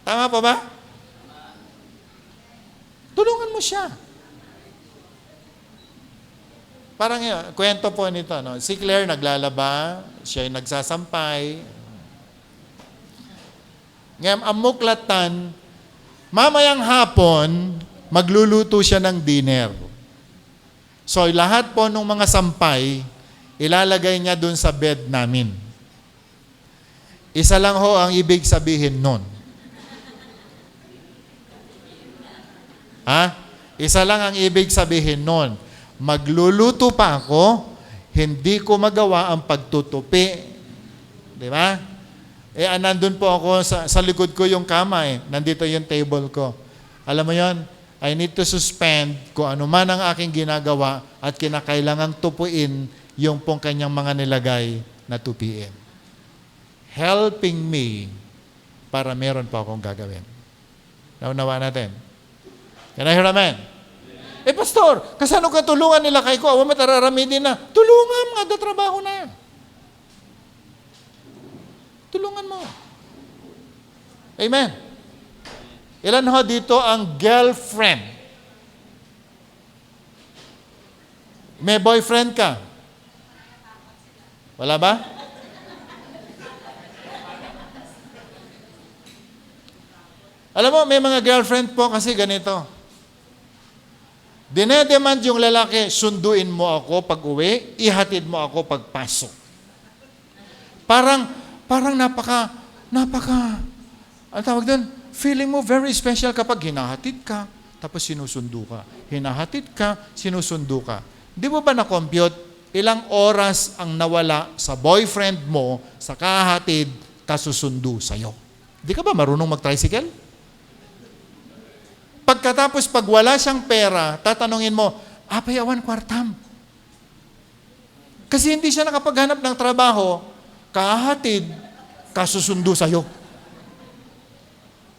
Tama pa ba? Tulungan mo siya. Parang kwento po nito, no? Si Claire naglalaba, siya ay nagsasampay. Ngayon, ang muklatan, mamayang hapon, magluluto siya ng dinner. So, lahat po ng mga sampay, ilalagay niya dun sa bed namin. Isa lang ho ang ibig sabihin nun. Isa lang ang ibig sabihin nun. Magluluto pa ako, hindi ko magawa ang pagtutupi. Di ba? Nandun po ako, sa likod ko yung kama Nandito yung table ko. Alam mo yon, I need to suspend kung ano man ang aking ginagawa at kinakailangang tupuin yung pong kanyang mga nilagay na tupiin. Helping me para meron pa akong gagawin. Naunawa natin. Can I hear amen? Pastor, kasano ka tulungan nila kay ko? Awa matararamidin na. Tulungan nga, trabaho na. Tulungan mo. Amen. Ilan ho dito ang girlfriend? May boyfriend ka? Wala ba? Alam mo, may mga girlfriend po kasi ganito. Dinedemand yung lalaki, sunduin mo ako pag uwi, ihatid mo ako pag pasok. Parang ang tawag doon, feeling mo very special kapag hinahatid ka, tapos sinusundo ka. Hinahatid ka, sinusundo ka. Di mo ba na-compute ilang oras ang nawala sa boyfriend mo sa kahatid, kasusundo sa'yo? Di ka ba marunong mag-tricycle? Pagkatapos, pag wala siyang pera, tatanungin mo, payawan kwartam. Kasi hindi siya nakapaghanap ng trabaho, kahatid, kasusundo sa'yo.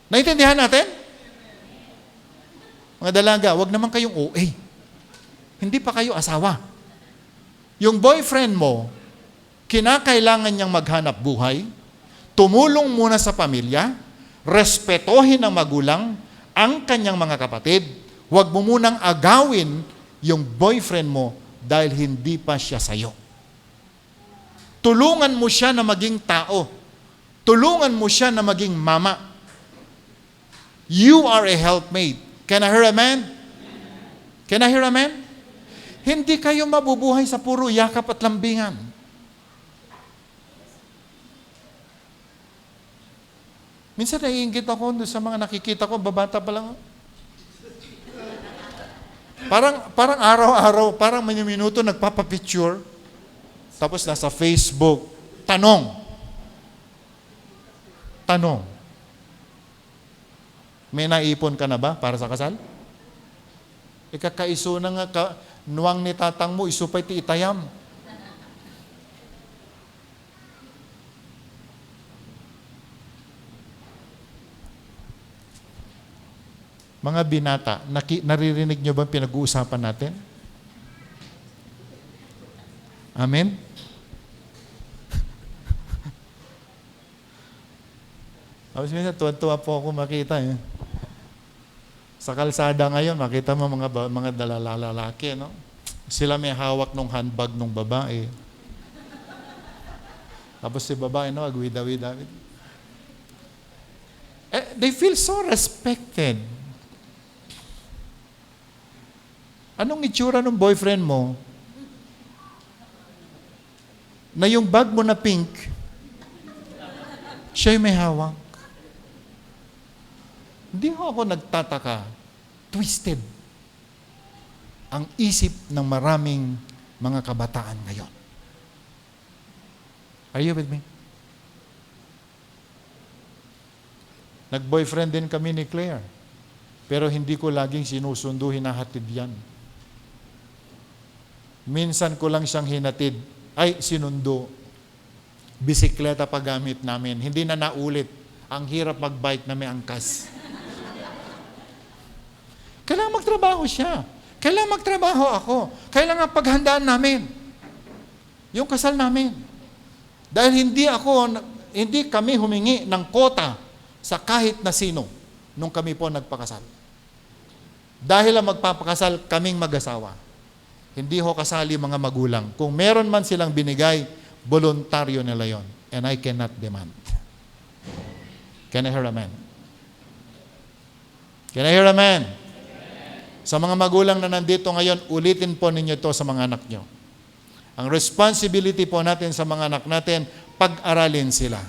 Naintindihan natin? Mga dalaga, wag naman kayong OA. Hindi pa kayo asawa. Yung boyfriend mo, kinakailangan niyang maghanap buhay, tumulong muna sa pamilya, respetohin ang magulang, ang kanyang mga kapatid. Huwag mo munang agawin yung boyfriend mo dahil hindi pa siya sa'yo. Tulungan mo siya na maging tao. Tulungan mo siya na maging mama. You are a helpmate. Can I hear amen? Can I hear amen? Hindi kayo mabubuhay sa puro yakap at lambingan. Minsan naiingit ako sa mga nakikita ko, babata pa lang. Parang araw-araw, parang minuto nagpapapicture. Tapos nasa Facebook, tanong. May naipon ka na ba para sa kasal? Ikakaiso na nga nuwang ni tatang mo, isupay ti itayam. Mga binata, naririnig nyo ba pinag-uusapan natin? Amen? Tapos minsan, tuwa po ako makita. Sa kalsada ngayon, makita mo mga dalalalaki, no? Sila may hawak ng handbag ng babae. Tapos si babae, no, agwida-wida. They feel so respected. Anong itsura ng boyfriend mo na yung bag mo na pink, Siya'y may hawak. Hindi ako nagtataka, twisted ang isip ng maraming mga kabataan ngayon. Are you with me? Nag-boyfriend din kami ni Claire. Pero hindi ko laging sinusundo, hinahatid yan. Minsan ko lang siyang sinundo. Bisikleta pa gamit namin. Hindi na naulit. Ang hirap mag-bike na may angkas. Kailangan magtrabaho siya. Kailangan magtrabaho ako. Kailangan paghandaan namin. Yung kasal namin. Dahil hindi kami humingi ng kota sa kahit na sino nung kami po nagpakasal. Dahil ang magpapakasal, kaming mag-asawa. Hindi ho kasali mga magulang. Kung meron man silang binigay, voluntaryo nila yon. And I cannot demand. Can I hear amen? Can I hear amen? Sa mga magulang na nandito ngayon, ulitin po ninyo ito sa mga anak nyo. Ang responsibility po natin sa mga anak natin, pag-aralin sila.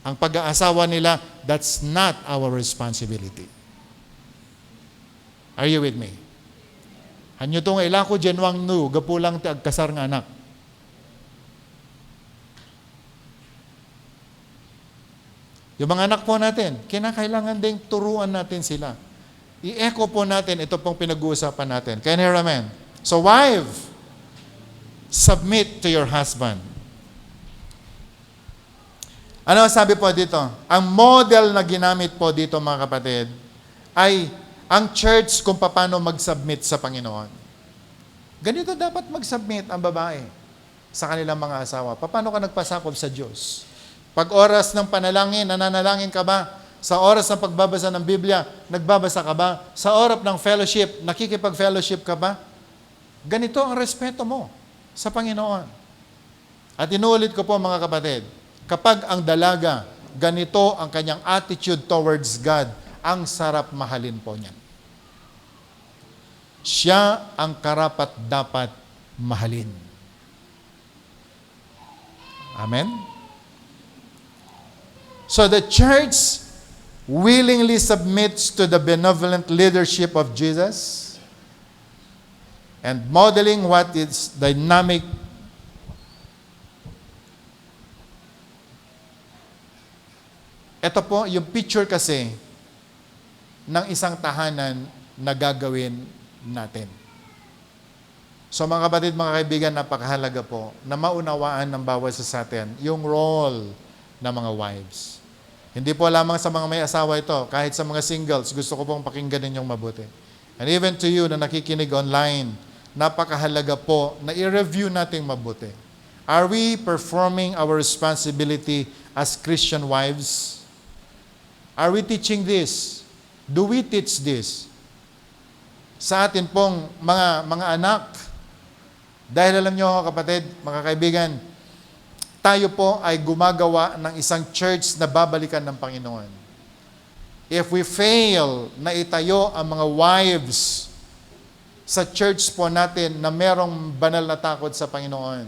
Ang pag-aasawa nila, that's not our responsibility. Are you with me? Hanyo itong ilako jenwang nu, gapulang ti agkasar nga anak. Yung mga anak po natin, kinakailangan ding turuan natin sila. I-echo po natin ito pong pinag-uusapan natin. Can you hear amen? So wife, submit to your husband. Ano sabi po dito? Ang model na ginamit po dito mga kapatid ay ang church kung paano mag-submit sa Panginoon. Ganito dapat mag-submit ang babae sa kanilang mga asawa. Paano ka nagpasakop sa Diyos? Pag oras ng panalangin, nananalangin ka ba? Sa oras ng pagbabasa ng Biblia, nagbabasa ka ba? Sa oras ng fellowship, nakikipag-fellowship ka ba? Ganito ang respeto mo sa Panginoon. At inuulit ko po mga kapatid, kapag ang dalaga, ganito ang kanyang attitude towards God, ang sarap mahalin po niyan. Siya ang karapat-dapat mahalin. Amen? So the church willingly submits to the benevolent leadership of Jesus and modeling what is dynamic. Ito po, yung picture kasi ng isang tahanan na gagawin natin. So mga kapatid, mga kaibigan, napakahalaga po na maunawaan ng bawat isa sa atin yung role ng mga wives. Hindi po lamang sa mga may asawa ito, kahit sa mga singles, gusto ko pong pakinggan ninyong mabuti. And even to you na nakikinig online, napakahalaga po na i-review nating mabuti. Are we performing our responsibility as Christian wives? Are we teaching this? Do we teach this? Sa atin pong mga anak, dahil alam nyo kapatid, mga kaibigan, tayo po ay gumagawa ng isang church na babalikan ng Panginoon. If we fail na itayo ang mga wives sa church po natin na merong banal na takot sa Panginoon,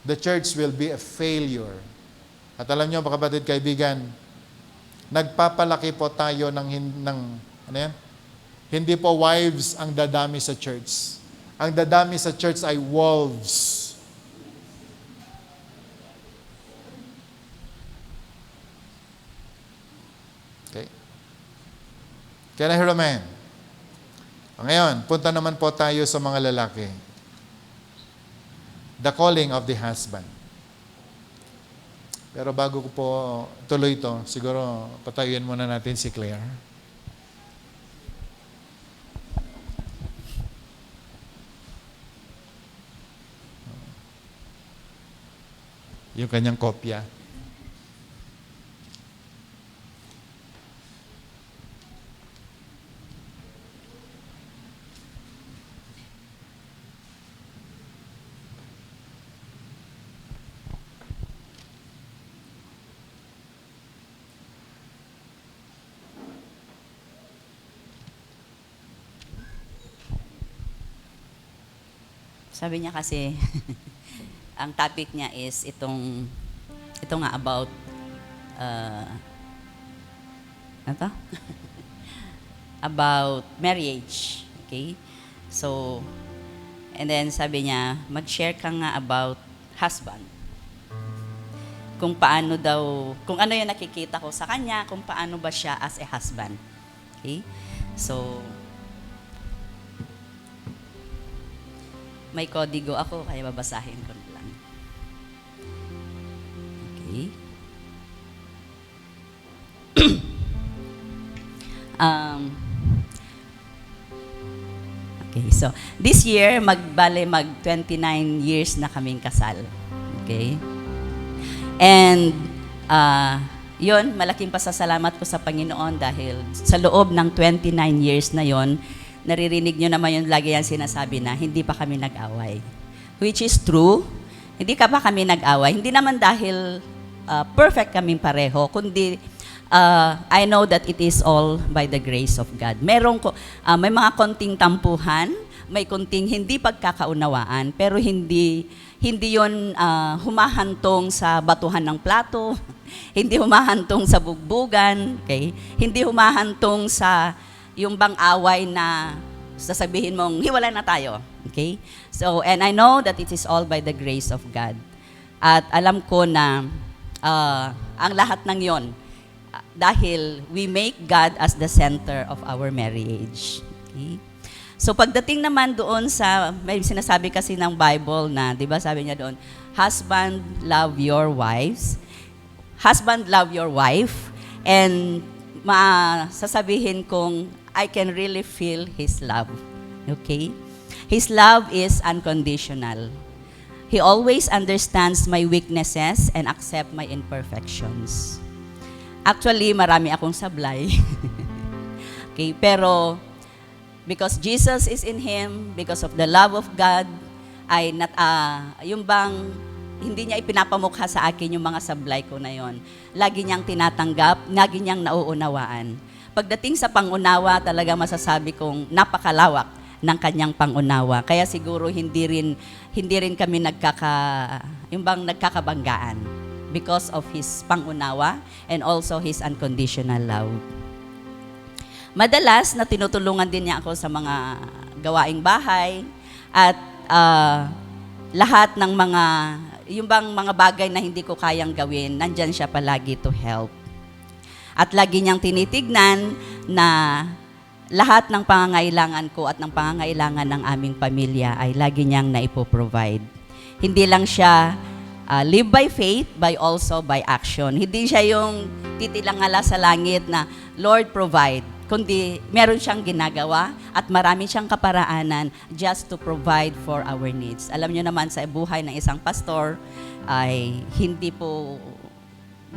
the church will be a failure. At alam nyo, mga kapatid, kaibigan, nagpapalaki po tayo ng ano yan? Hindi po wives ang dadami sa church. Ang dadami sa church ay wolves. Okay? Can I hear amen? Ngayon, punta naman po tayo sa mga lalaki. The calling of the husband. Pero bago ko po tuloy ito, siguro patayuin muna natin si Claire. Yung kanyang kopya. Sabi niya kasi, ang topic niya is ito nga about ano to? About marriage. Okay? So, and then sabi niya, mag-share ka nga about husband. Kung paano daw, kung ano yung nakikita ko sa kanya, kung paano ba siya as a husband. Okay? So, may kodigo ako, kaya babasahin ko na lang. Okay? Okay, so this year, mag 29 years na kaming kasal. Okay? And, yun, malaking pasasalamat ko sa Panginoon dahil sa loob ng 29 years na yon, naririnig nyo naman yung lagi yan sinasabi na hindi pa kami nag-away. Which is true. Hindi ka pa kami nag-away. Hindi naman dahil perfect kaming pareho, kundi I know that it is all by the grace of God. May mga konting tampuhan, may konting hindi pagkakaunawaan, pero hindi yon humahantong sa batuhan ng plato, hindi humahantong sa bugbugan, okay? Hindi humahantong sa yung bang away na sasabihin mong hiwalay na tayo, okay? So, and I know that it is all by the grace of God. At alam ko na ang lahat ng yon dahil we make God as the center of our marriage. Okay? So pagdating naman doon sa, may sinasabi kasi ng Bible na, di ba sabi niya doon, husband, love your wives. Husband, love your wife. And sasabihin kong, I can really feel His love. Okay? His love is unconditional. He always understands my weaknesses and accept my imperfections. Actually, marami akong sablay. Okay, pero because Jesus is in Him, because of the love of God, ay yung bang hindi niya ipinapamukha sa akin yung mga sablay ko na yon. Lagi niyang tinatanggap, lagi niyang nauunawaan. Pagdating sa pangunawa, talaga masasabi kong napakalawak ng kanyang pangunawa. Kaya siguro hindi rin kami nagkakabanggaan because of His pangunawa and also His unconditional love. Madalas na tinutulungan din niya ako sa mga gawaing bahay at lahat ng mga bagay na hindi ko kayang gawin, nandyan siya palagi to help. At lagi niyang tinitignan na lahat ng pangangailangan ko at ng pangangailangan ng aming pamilya ay lagi niyang naipoprovide. Hindi lang siya live by faith, by also by action. Hindi siya yung titilangala sa langit na, Lord, provide. Kundi meron siyang ginagawa at marami siyang kaparaanan just to provide for our needs. Alam niyo naman sa buhay ng isang pastor ay hindi po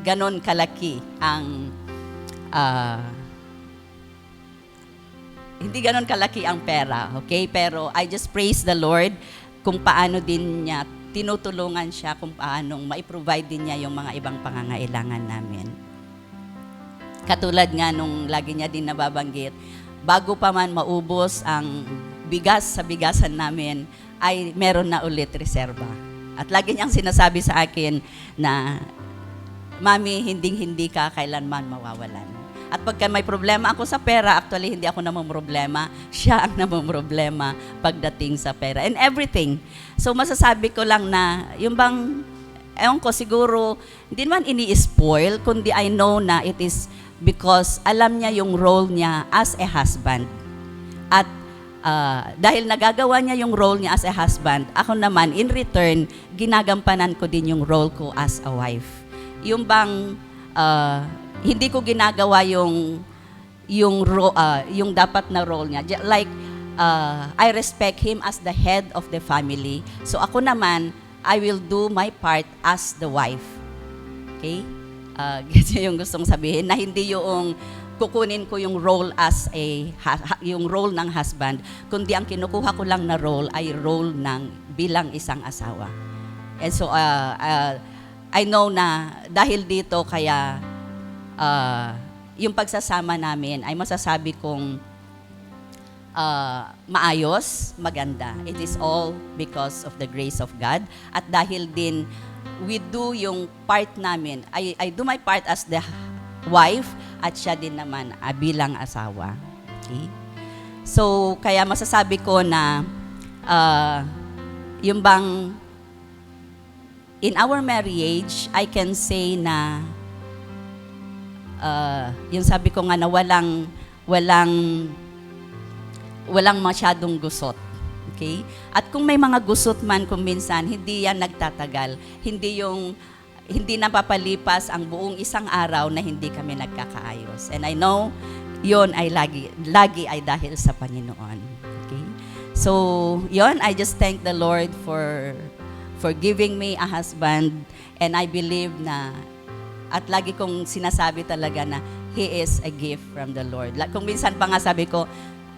ganon kalaki ang hindi ganon kalaki ang pera, okay? Pero I just praise the Lord kung paano din niya tinutulungan siya kung paanong mai-provide din niya yung mga ibang pangangailangan namin. Katulad nga nung lagi niya din nababanggit, bago pa man maubos ang bigas sa bigasan namin, ay meron na ulit reserba. At lagi niyang sinasabi sa akin na, Mami, hindi ka kailanman mawawalan. At pagka may problema ako sa pera, actually hindi ako namumroblema, siya ang namumroblema pagdating sa pera and everything. So masasabi ko lang na yung bang, ewan ko siguro, hindi naman ini-spoil, kundi I know na it is because alam niya yung role niya as a husband. At dahil nagagawa niya yung role niya as a husband, ako naman in return, ginagampanan ko din yung role ko as a wife. Yung bang hindi ko ginagawa yung dapat na role niya. Like, I respect him as the head of the family. So ako naman, I will do my part as the wife. Okay? Kasi yung gustong sabihin, na hindi yung kukunin ko yung role as yung role ng husband, kundi ang kinukuha ko lang na role ay role ng bilang isang asawa. And so, I know na dahil dito kaya yung pagsasama namin ay masasabi kong maayos, maganda. It is all because of the grace of God. At dahil din we do yung part namin. I do my part as the wife at siya din naman bilang asawa. Okay? So, kaya masasabi ko na yung bang in our marriage, I can say na yung sabi ko nga na walang masyadong gusot. Okay? At kung may mga gusot man kung minsan, hindi yan nagtatagal. Hindi napapalipas ang buong isang araw na hindi kami nagkakaayos. And I know, yon ay lagi ay dahil sa Panginoon. Okay? So, yon, I just thank the Lord for giving me a husband, and I believe na, at lagi kong sinasabi talaga na he is a gift from the Lord. Kung minsan pa nga sabi ko,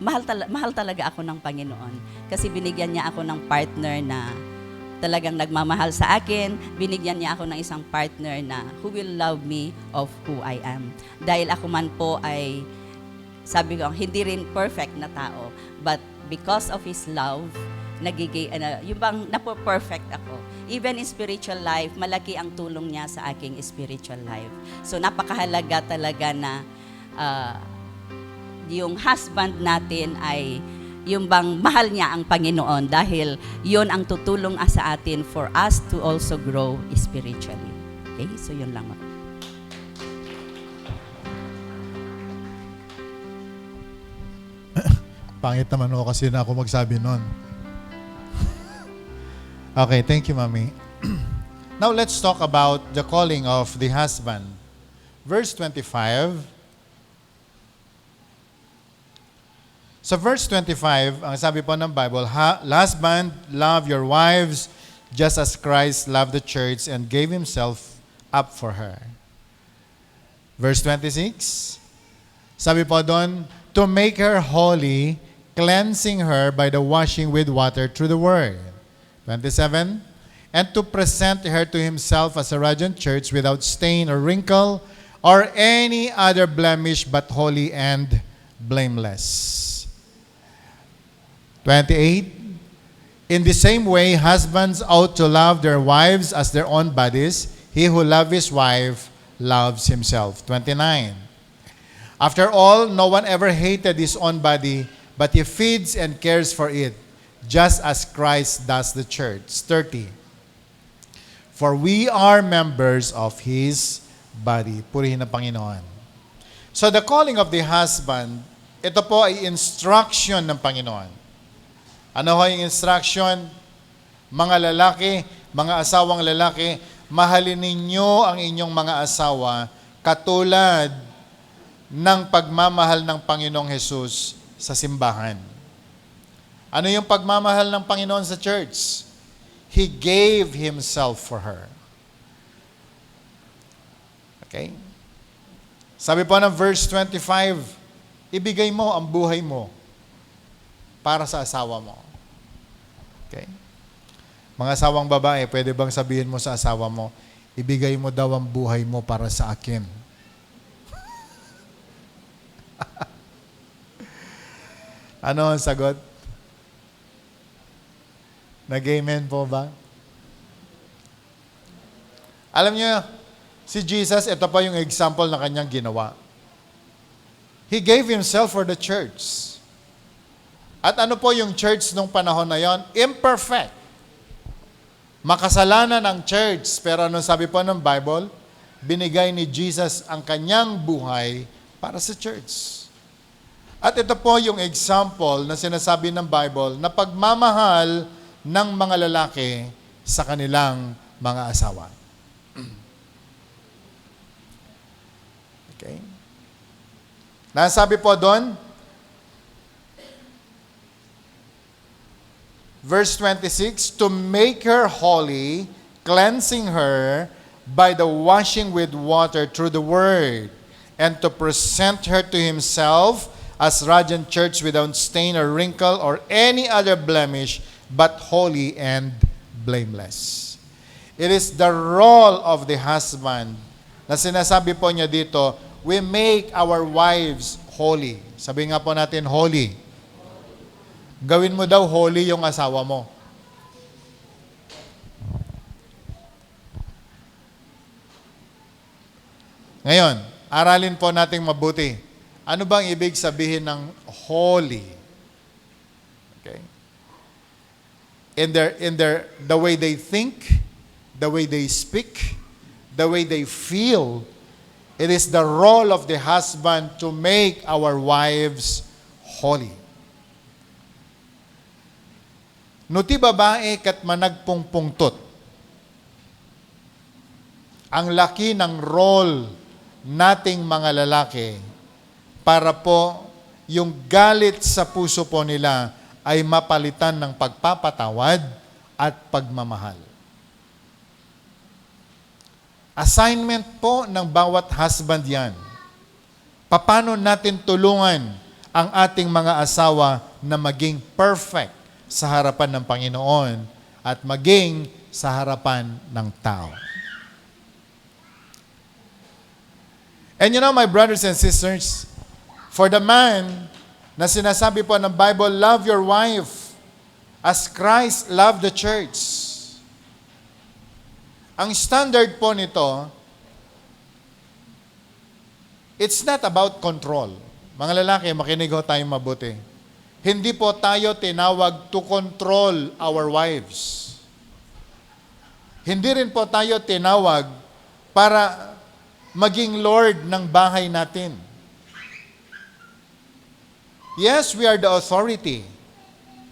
mahal talaga ako ng Panginoon kasi binigyan niya ako ng partner na talagang nagmamahal sa akin, binigyan niya ako ng isang partner na who will love me of who I am. Dahil ako man po ay, sabi ko, hindi rin perfect na tao, but because of His love, yung bang napo-perfect ako. Even in spiritual life, malaki ang tulong niya sa aking spiritual life. So napakahalaga talaga na yung husband natin ay yung bang mahal niya ang Panginoon dahil yun ang tutulong sa atin for us to also grow spiritually. Okay? So yun lang. Pangit naman ako kasi na ako magsabi nun. Okay, thank you, Mami. Now, let's talk about the calling of the husband. Verse 25. Sa verse 25, ang sabi po ng Bible, husband, love your wives just as Christ loved the church and gave Himself up for her. Verse 26, sabi po doon, to make her holy, cleansing her by the washing with water through the word. 27, and to present her to Himself as a radiant church without stain or wrinkle or any other blemish, but holy and blameless. 28, in the same way, husbands ought to love their wives as their own bodies. He who loves his wife loves himself. 29, after all, no one ever hated his own body, but he feeds and cares for it, just as Christ does the church. 30, for we are members of His body. Purihin ang Panginoon. So the calling of the husband, ito po ay instruction ng Panginoon. Ano ho yung instruction? Mga lalaki, mga asawang lalaki, mahalin ninyo ang inyong mga asawa katulad ng pagmamahal ng Panginoong Hesus sa simbahan. Ano yung pagmamahal ng Panginoon sa church? He gave Himself for her. Okay? Sabi po ng verse 25, ibigay mo ang buhay mo para sa asawa mo. Okay? Mga asawang babae, pwede bang sabihin mo sa asawa mo, ibigay mo daw ang buhay mo para sa akin? Ano ang sagot? Nag-amen po ba? Alam niyo, si Jesus, ito pa yung example na kanyang ginawa. He gave Himself for the church. At ano po yung church nung panahon na yon? Imperfect. Makasalanan ang church. Pero ano sabi po ng Bible? Binigay ni Jesus ang kanyang buhay para sa church. At ito po yung example na sinasabi ng Bible na pagmamahal ng mga lalaki sa kanilang mga asawa. Okay? Nasabi po doon, verse 26, to make her holy, cleansing her by the washing with water through the word, and to present her to Himself as radiant church without stain or wrinkle or any other blemish, but holy and blameless. It is the role of the husband na sinasabi po niya dito, we make our wives holy. Sabi nga po natin, holy. Gawin mo daw holy yung asawa mo. Ngayon, aralin po nating mabuti. Ano bang ibig sabihin ng holy? Okay. The way they think, the way they speak, the way they feel, it is the role of the husband to make our wives holy. Nuti babae kat managpungpungtot. Ang laki ng role nating mga lalaki para po yung galit sa puso po nila ay mapalitan ng pagpapatawad at pagmamahal. Assignment po ng bawat husband yan. Paano natin tulungan ang ating mga asawa na maging perfect sa harapan ng Panginoon at maging sa harapan ng tao. And you know, my brothers and sisters, for the man na sinasabi po ng Bible, love your wife as Christ loved the church. Ang standard po nito, it's not about control. Mga lalaki, makinig ho tayo mabuti. Hindi po tayo tinawag to control our wives. Hindi rin po tayo tinawag para maging Lord ng bahay natin. Yes, we are the authority.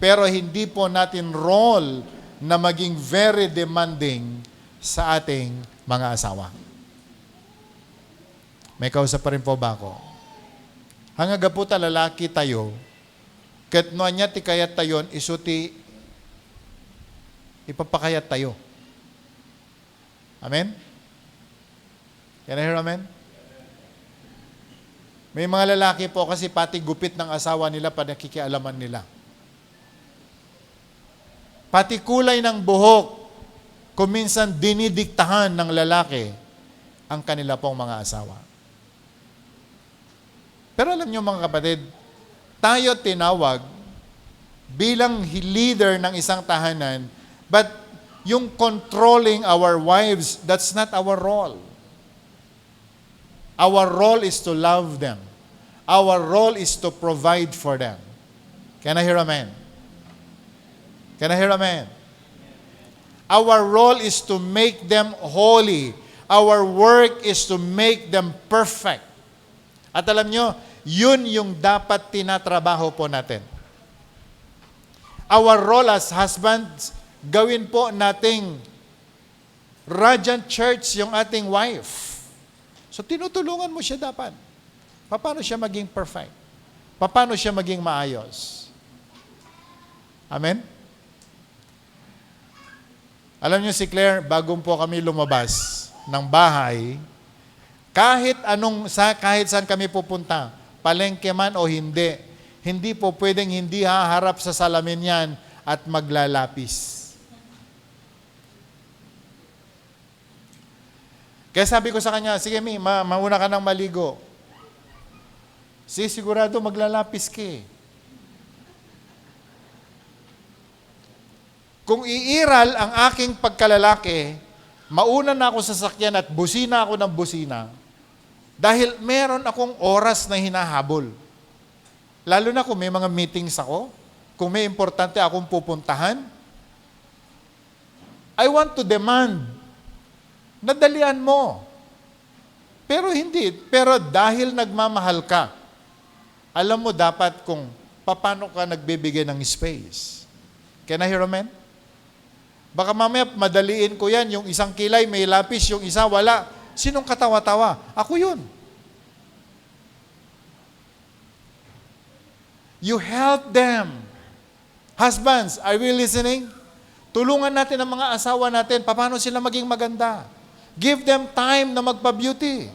Pero hindi po natin role na maging very demanding sa ating mga asawa. May kausap pa rin po ba ako? Hangaga po lalaki tayo, kat no anya ti kayat tayon, isuti ipapakayat tayo. Amen? Can I hear amen? May mga lalaki po kasi pati gupit ng asawa nila pa nakikialaman nila. Pati kulay ng buhok, kuminsan dinidiktahan ng lalaki ang kanila pong mga asawa. Pero alam niyo mga kapatid, tayo tinawag bilang leader ng isang tahanan, but yung controlling our wives, that's not our role. Our role is to love them. Our role is to provide for them. Can I hear amen? Can I hear amen? Our role is to make them holy. Our work is to make them perfect. At alam nyo, yun yung dapat tinatrabaho po natin. Our role as husbands, gawin po nating radiant church yung ating wife. So tinutulungan mo siya dapat. Paano siya maging perfect? Paano siya maging maayos? Amen? Alam niyo si Claire, bagong po kami lumabas ng bahay, kahit saan kami pupunta, palengke man o hindi, hindi po pwedeng hindi haharap sa salamin yan at maglalapis. Kaya sabi ko sa kanya, sige mauna ka nang maligo. Sigurado maglalapis ka eh. Kung iiral ang aking pagkalalaki, mauna na ako sa sasakyan at busina ako ng busina dahil meron akong oras na hinahabol. Lalo na kung may mga meetings ako, kung may importante akong pupuntahan, I want to demand na dalian mo. Pero hindi. Pero dahil nagmamahal ka, alam mo dapat kung paano ka nagbibigay ng space. Can I hear amen? Baka mamaya madaliin ko yan, yung isang kilay may lapis, yung isa wala. Sinong katawa-tawa? Ako yun. You help them. Husbands, are we listening? Tulungan natin ang mga asawa natin, paano sila maging maganda. Give them time na magpa-beauty.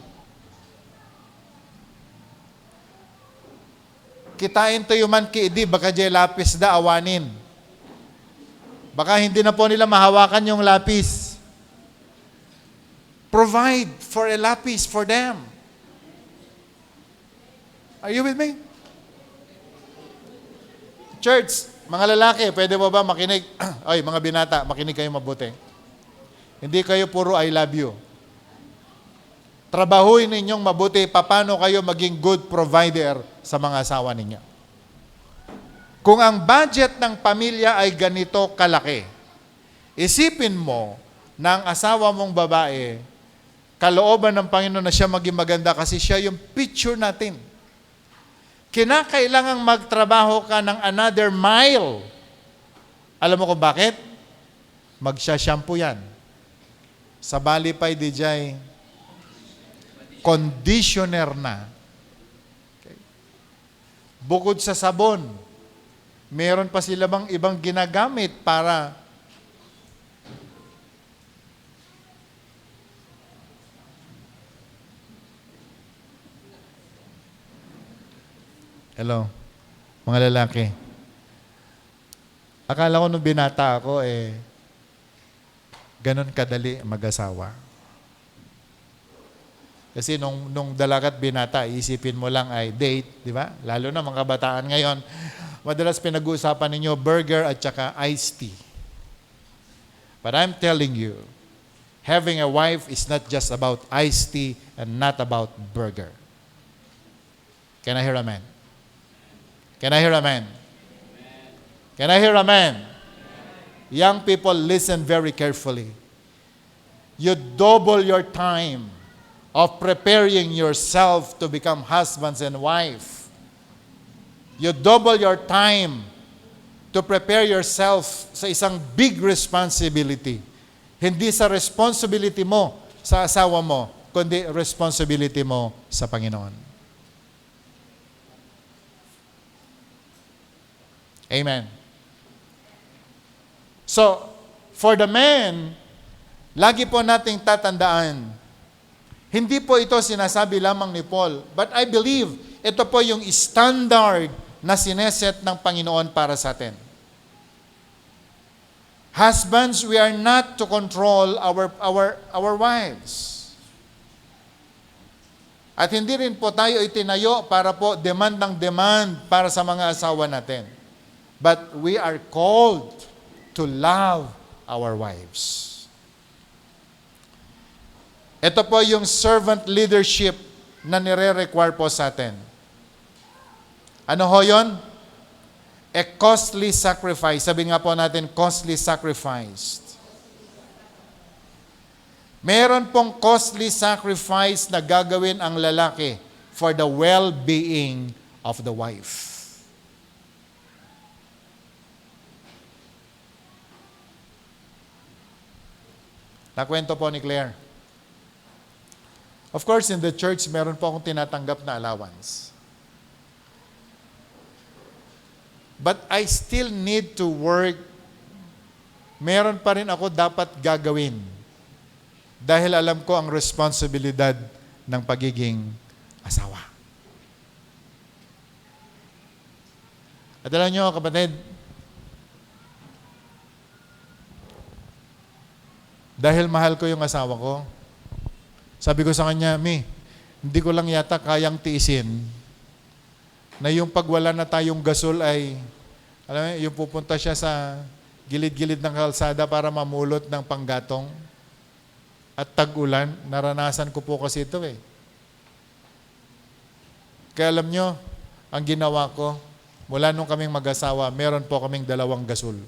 Kitain tayo man kiidi, baka jay lapis da awanin. Baka hindi na po nila mahawakan yung lapis. Provide for a lapis for them. Are you with me? Church, mga lalaki, pwede mo ba makinig? Ay, mga binata, makinig kayo mabuti. Hindi kayo puro I love you. trabahuin ninyong mabuti, paano kayo maging good provider sa mga asawa ninyo. Kung ang budget ng pamilya ay ganito kalaki, isipin mo na ang asawa mong babae, kalooban ng Panginoon na siya maging maganda kasi siya yung picture natin. Kinakailangang magtrabaho ka ng another mile. Alam mo kung bakit? Magsha-shampoo yan. Sa Balipay, DJ, conditioner na. Okay. Bukod sa sabon, meron pa sila bang ibang ginagamit para hello, mga lalaki. Akala ko nung binata ako, ganon kadali mag-asawa. Kasi nung dalagat binata, isipin mo lang ay date, di ba? Lalo na mga kabataan ngayon, madalas pinag-uusapan ninyo burger at saka iced tea. But I'm telling you, having a wife is not just about iced tea and not about burger. Can I hear amen? Can I hear amen? Can I hear amen? Young people, listen very carefully. You double your time of preparing yourself to become husbands and wife. You double your time to prepare yourself sa isang big responsibility. Hindi sa responsibility mo sa asawa mo, kundi responsibility mo sa Panginoon. Amen. So, for the men, lagi po nating tatandaan, hindi po ito sinasabi lamang ni Paul, but I believe ito po yung standard na sineset ng Panginoon para sa atin. Husbands, we are not to control our wives. At hindi rin po tayo itinayo para po demand ng demand para sa mga asawa natin. But we are called to love our wives. Ito po yung servant leadership na nire-require po sa atin. Ano ho yun? A costly sacrifice. Sabi nga po natin, costly sacrifice. Meron pong costly sacrifice na gagawin ang lalaki for the well-being of the wife. Nakwento po ni Claire. Of course, in the church, meron po akong tinatanggap na allowance. But I still need to work. Meron pa rin ako dapat gagawin. Dahil alam ko ang responsibilidad ng pagiging asawa. At alam nyo, kapatid, dahil mahal ko yung asawa ko, sabi ko sa kanya, hindi ko lang yata kayang tiisin na yung pagwala na tayong gasol ay, alam mo, yung pupunta siya sa gilid-gilid ng kalsada para mamulot ng panggatong at tag-ulan. Naranasan ko po kasi ito eh. Kaya alam nyo, ang ginawa ko, mula nung kaming mag-asawa, meron po kaming 2 gasol.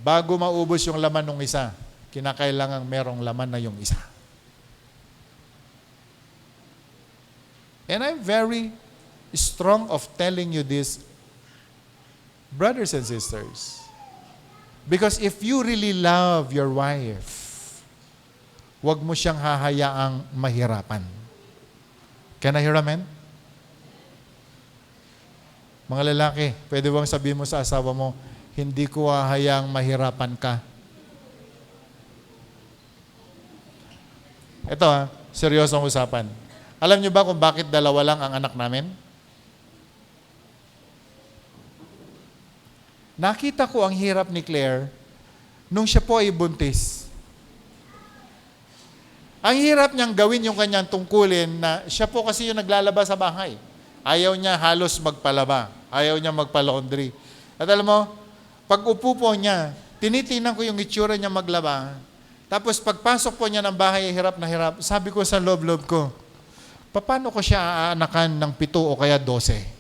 Bago maubos yung laman ng isa, kinakailangang merong laman na yung isa. And I'm very strong of telling you this, brothers and sisters. Because if you really love your wife, huwag mo siyang hahayaang mahirapan. Can I hear amen? Mga lalaki, pwede bang sabihin mo sa asawa mo, hindi ko hahayaang mahirapan ka. Ito seryosong usapan. Alam niyo ba kung bakit 2 lang ang anak namin? Nakita ko ang hirap ni Claire nung siya po ay buntis. Ang hirap niyang gawin yung kanyang tungkulin na siya po kasi yung naglalaba sa bahay. Ayaw niya halos magpalaba. Ayaw niya magpa-laundry. At alam mo, pag upo po niya, tinitingnan ko yung itsura niya maglaba. Tapos pagpasok po niya ng bahay, hirap na hirap. Sabi ko sa loob-loob ko, paano ko siya aanakan ng 7 o kaya 12?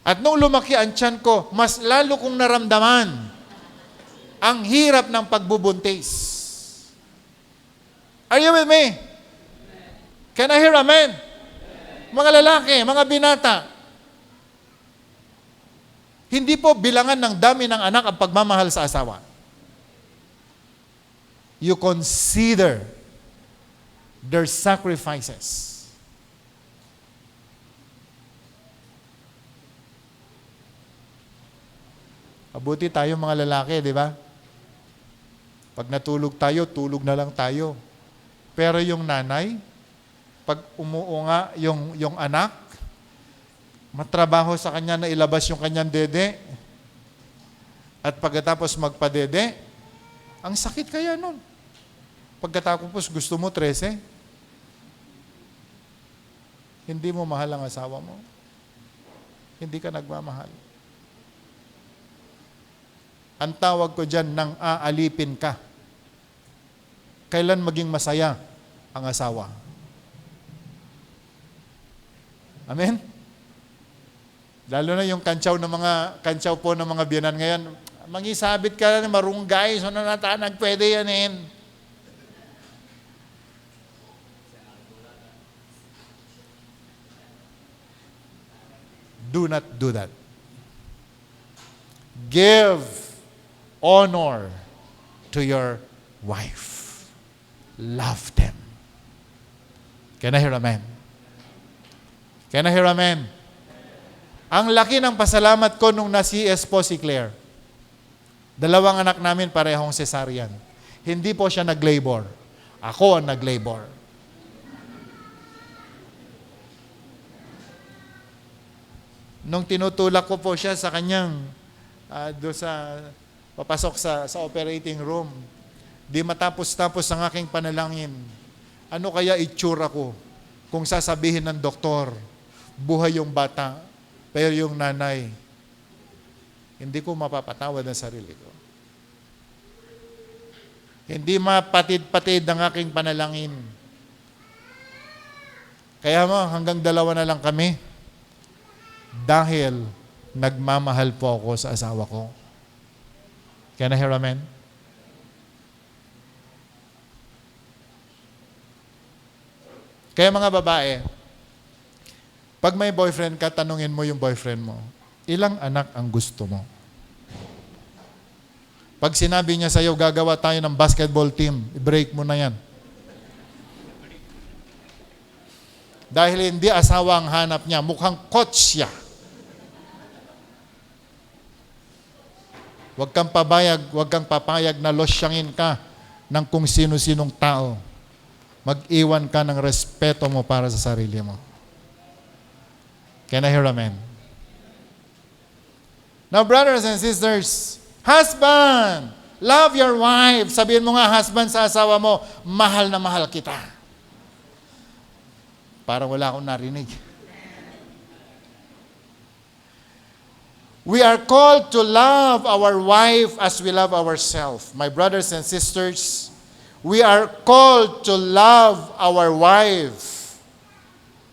At nung lumaki ang tiyan ko, mas lalo kong naramdaman ang hirap ng pagbubuntis. Are you with me? Can I hear amen? Mga lalaki, mga binata, hindi po bilangan ng dami ng anak ang pagmamahal sa asawa. You consider their sacrifices. Mabuti tayo mga lalaki, di ba? Pag natulog tayo, tulog na lang tayo. Pero yung nanay, pag umuunga yung anak, matrabaho sa kanya na ilabas yung kanyang dede. At pagkatapos magpadede, ang sakit kaya nun. Pagkatapos gusto mo 13, hindi mo mahal ang asawa mo. Hindi ka nagmamahal. Ang tawag ko dyan, nang aalipin ka. Kailan maging masaya ang asawa? Amen? Lalo na yung kantsaw po ng mga biyanan ngayon, mangisabit ka na marunggay, so nanatanag, pwede yan eh. Do not do that. Give honor to your wife. Love them. Can I hear amen? Can I hear amen? Ang laki ng pasalamat ko nung na-CS po si Claire. 2 anak namin parehong cesarean. Hindi po siya nag-labor. Ako ang nag-labor. Nung tinutulak ko po siya sa kanyang papasok sa operating room, di matapos-tapos ang aking panalangin. Ano kaya itsura ko kung sasabihin ng doktor, buhay yung bata, pero yung nanay, hindi ko mapapatawad ang sarili ko. Hindi mapatid-patid ang aking panalangin. Kaya mo, hanggang 2 na lang kami. Dahil nagmamahal po ako sa asawa ko. Can I hear amen? Kaya mga babae, pag may boyfriend ka, tanungin mo yung boyfriend mo, ilang anak ang gusto mo? Pag sinabi niya sa'yo, gagawa tayo ng basketball team, i-break mo na yan. Dahil hindi asawa ang hanap niya, mukhang coach siya. Huwag kang papayag na losyangin ka ng kung sino-sinong tao. Mag-iwan ka ng respeto mo para sa sarili mo. Can I hear amen? Now, brothers and sisters, husband, love your wife. Sabihin mo nga, husband, sa asawa mo, mahal na mahal kita. Parang wala akong narinig. We are called to love our wife as we love ourselves. My brothers and sisters, we are called to love our wife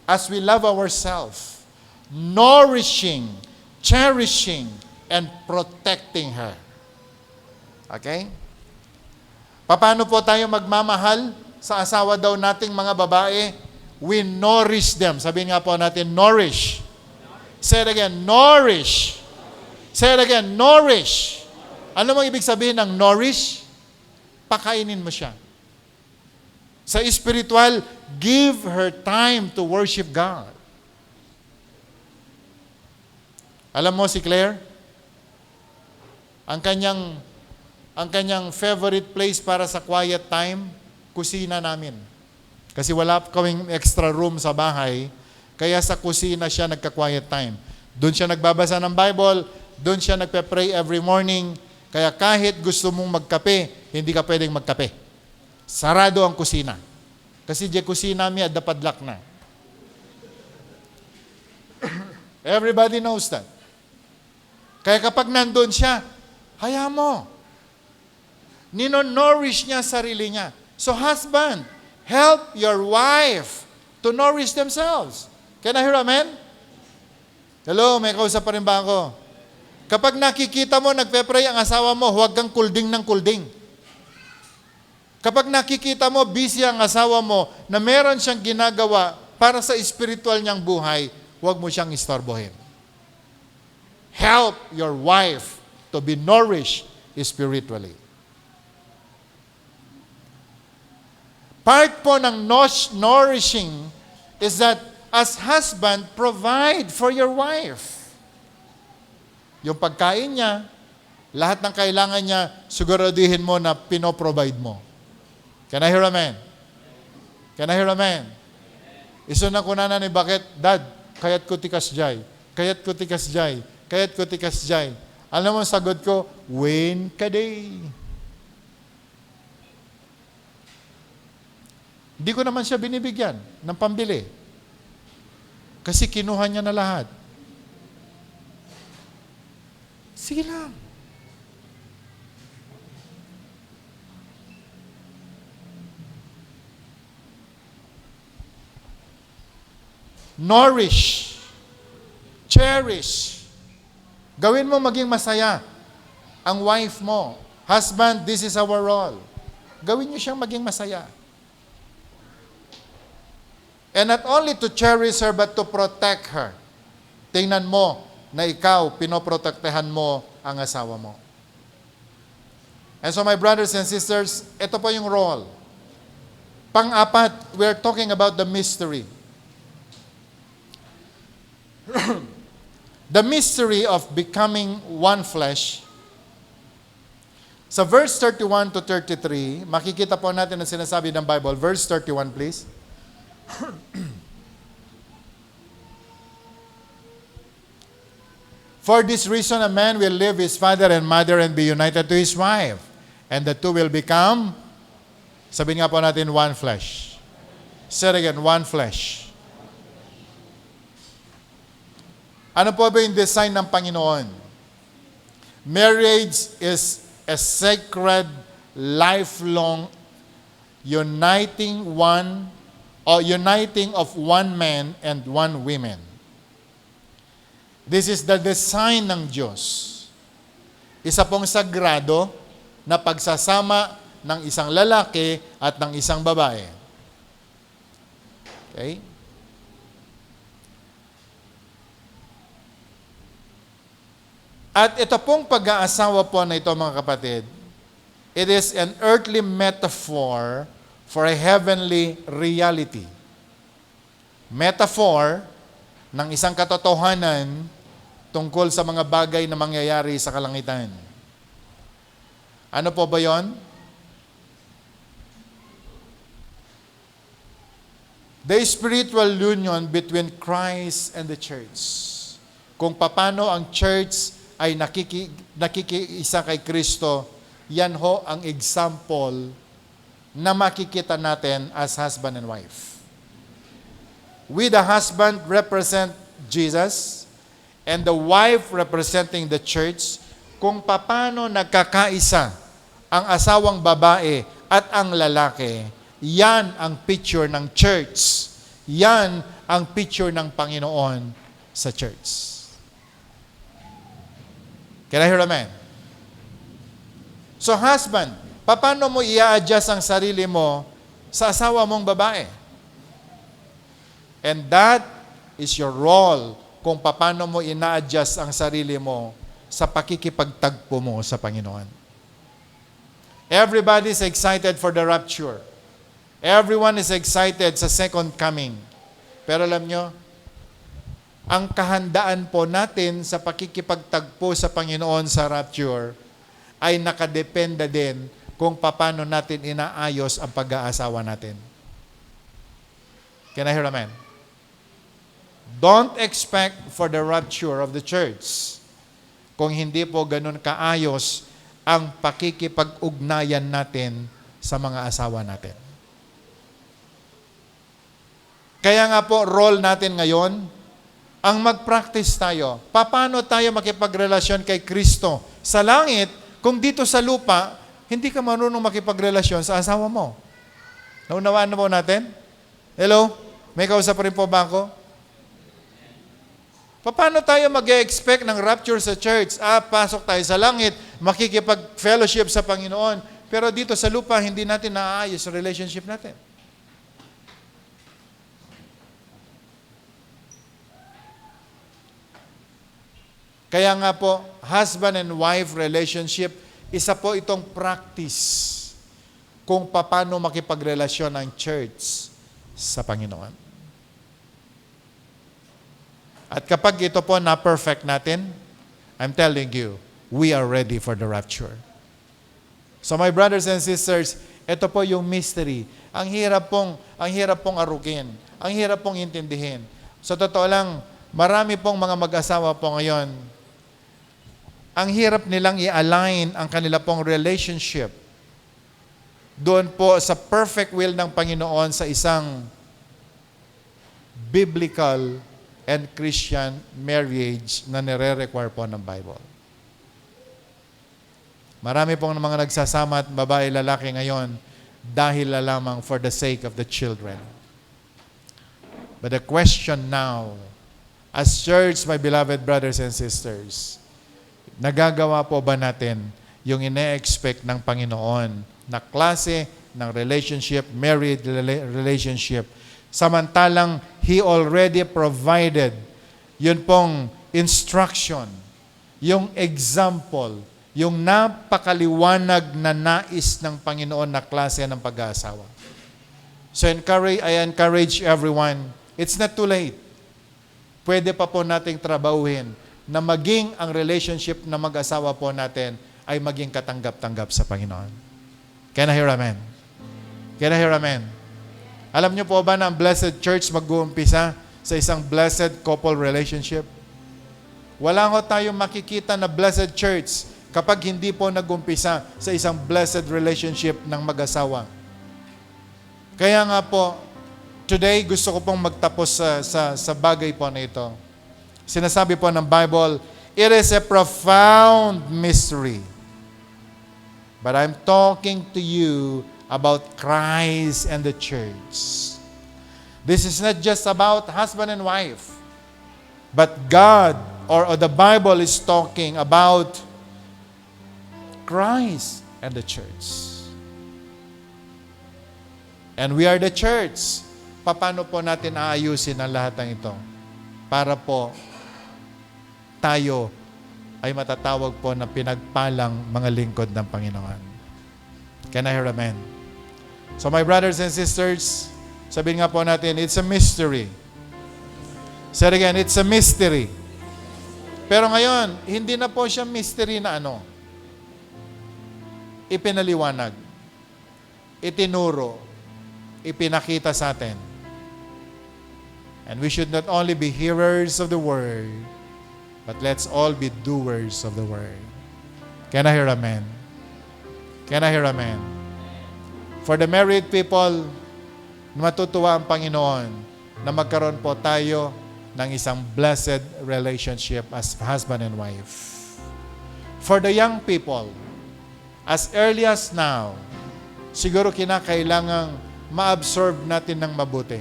as we love ourselves, nourishing, cherishing, and protecting her. Okay? Paano po tayo magmamahal sa asawa daw nating mga babae? We nourish them. Sabihin nga po natin, nourish. Say it again, nourish. Say it again, nourish. Ano mang ibig sabihin ng nourish? Pakainin mo siya. Sa spiritual, give her time to worship God. Alam mo si Claire? Ang kanyang favorite place para sa quiet time, kusina namin. Kasi wala kaming extra room sa bahay, kaya sa kusina siya nagka-quiet time. Doon siya nagbabasa ng Bible, doon siya nagpe-pray every morning, kaya kahit gusto mong magkape, hindi ka pwedeng magkape. Sarado ang kusina. Kasi di kusina mi at dapadlak na. Everybody knows that. Kaya kapag nandun siya, hayaan mo. Nino-nourish niya sarili niya. So husband, help your wife to nourish themselves. Can I hear amen? Hello, may kausap pa rin ba ako? Kapag nakikita mo, nagpe-pray ang asawa mo, huwag kang kulding ng kulding. Kapag nakikita mo, busy ang asawa mo, na meron siyang ginagawa para sa spiritual niyang buhay, huwag mo siyang istorbohin. Help your wife to be nourished spiritually. Part po ng nourishing is that as husband, provide for your wife. Yung pagkain niya, lahat ng kailangan niya, siguraduhin mo na pinoprovide mo. Can I hear amen? Can I hear amen? Iso na kunanan ni bakit, Dad, kayat ko tikas jay. Kayat ko tikas jay. Kayat ko tikas jay. Alam mo, sagot ko, when ka day. Hindi ko naman siya binibigyan ng pambili. Kasi kinuha niya na lahat. Sige lang. Nourish. Cherish. Gawin mo maging masaya ang wife mo. Husband, this is our role. Gawin niyo siyang maging masaya. And not only to cherish her, but to protect her. Tingnan mo na ikaw, pinoprotektahan mo ang asawa mo. And so my brothers and sisters, ito po yung role. Pang-apat, we're talking about the mystery. The mystery of becoming one flesh. Sa verse 31 to 33, makikita po natin ang sinasabi ng Bible. Verse 31, please. For this reason, a man will leave his father and mother and be united to his wife. And the two will become, sabihin nga po natin, one flesh. Say it again, one flesh. Ano po ba yung design ng Panginoon? Marriage is a sacred, lifelong, uniting of one man and one woman. This is the design ng Diyos. Isa pong sagrado na pagsasama ng isang lalaki at ng isang babae. Okay? At ito pong pag-aasawa po na ito, mga kapatid, it is an earthly metaphor for a heavenly reality. Metaphor ng isang katotohanan tungkol sa mga bagay na mangyayari sa kalangitan. Ano po ba yon? The spiritual union between Christ and the church. Kung paano ang church ay nakikiisa kay Kristo, yan ho ang example na makikita natin as husband and wife. We, the husband, represent Jesus, and the wife representing the church, kung paano nagkakaisa ang asawang babae at ang lalaki, yan ang picture ng church. Yan ang picture ng Panginoon sa church. Can I hear amen? So husband, paano mo i-adjust ang sarili mo sa asawa mong babae? And that is your role kung paano mo ina-adjust ang sarili mo sa pakikipagtagpo mo sa Panginoon. Everybody is excited for the rapture. Everyone is excited sa second coming. Pero alam nyo, ang kahandaan po natin sa pakikipagtagpo sa Panginoon sa rapture ay nakadependa din kung paano natin inaayos ang pag-aasawa natin. Can I hear amen? Don't expect for the rapture of the church kung hindi po ganun kaayos ang pakikipag-ugnayan natin sa mga asawa natin. Kaya nga po, role natin ngayon, ang mag-practice tayo. Paano tayo makipagrelasyon kay Kristo sa langit kung dito sa lupa hindi ka marunong makipagrelasyon sa asawa mo. Naunawaan na po natin? Hello? May kausap rin po ba ako? Paano tayo mag-expect ng rapture sa church? Pasok tayo sa langit, makikipag-fellowship sa Panginoon. Pero dito sa lupa, hindi natin naaayos sa relationship natin. Kaya nga po, husband and wife relationship, isa po itong practice kung paano makipagrelasyon ang church sa Panginoon. At kapag ito po na-perfect natin, I'm telling you, we are ready for the rapture. So my brothers and sisters, ito po yung mystery. Ang hirap pong arugin. Ang hirap pong intindihin. Sa totoo lang, marami pong mga mag-asawa po ngayon, ang hirap nilang i-align ang kanila pong relationship doon po sa perfect will ng Panginoon sa isang biblical and Christian marriage na nire-require po ng Bible. Marami pong mga nagsasama at babae, lalaki ngayon dahil lamang for the sake of the children. But the question now, as church, my beloved brothers and sisters, nagagawa po ba natin yung ine-expect ng Panginoon na klase ng relationship, married relationship, samantalang He already provided yun pong instruction, yung example, yung napakaliwanag na nais ng Panginoon na klase ng pag-aasawa. So I encourage everyone, it's not too late. Pwede pa po nating trabahuhin na maging ang relationship na mag-asawa po natin ay maging katanggap-tanggap sa Panginoon. Can I hear amen? Can I hear amen? Alam niyo po ba na ang blessed church mag-uumpisa sa isang blessed couple relationship? Wala ko tayong makikita na blessed church kapag hindi po nag-umpisa sa isang blessed relationship ng mag-asawa. Kaya nga po, today gusto ko pong magtapos sa bagay po na ito. Sinasabi po ng Bible, it is a profound mystery. But I'm talking to you about Christ and the church. This is not just about husband and wife, but God or the Bible is talking about Christ and the church. And we are the church. Paano po natin aayusin ang lahat ng ito? Para po tayo ay matatawag po na pinagpalang mga lingkod ng Panginoon. Can I hear amen? So my brothers and sisters, sabihin nga po natin, it's a mystery. Say it again, it's a mystery. Pero ngayon, hindi na po siya mystery na ipinaliwanag, itinuro, ipinakita sa atin. And we should not only be hearers of the word, but let's all be doers of the word. Can I hear amen? Can I hear amen? For the married people, matutuwa ang Panginoon na magkaroon po tayo ng isang blessed relationship as husband and wife. For the young people, as early as now, siguro kinakailangang ma-absorb natin ng mabuti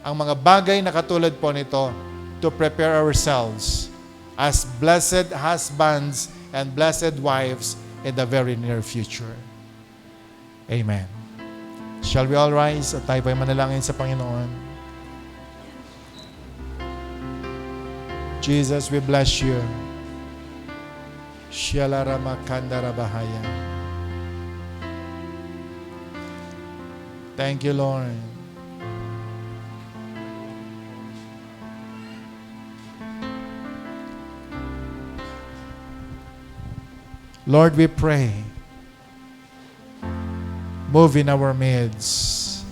ang mga bagay na katulad po nito to prepare ourselves as blessed husbands and blessed wives in the very near future. Amen. Shall we all rise at tayo po'y manalangin sa Panginoon? Jesus, we bless you. Shyalaramakandarabahaya. Thank you, Lord. Lord, we pray, move in our midst.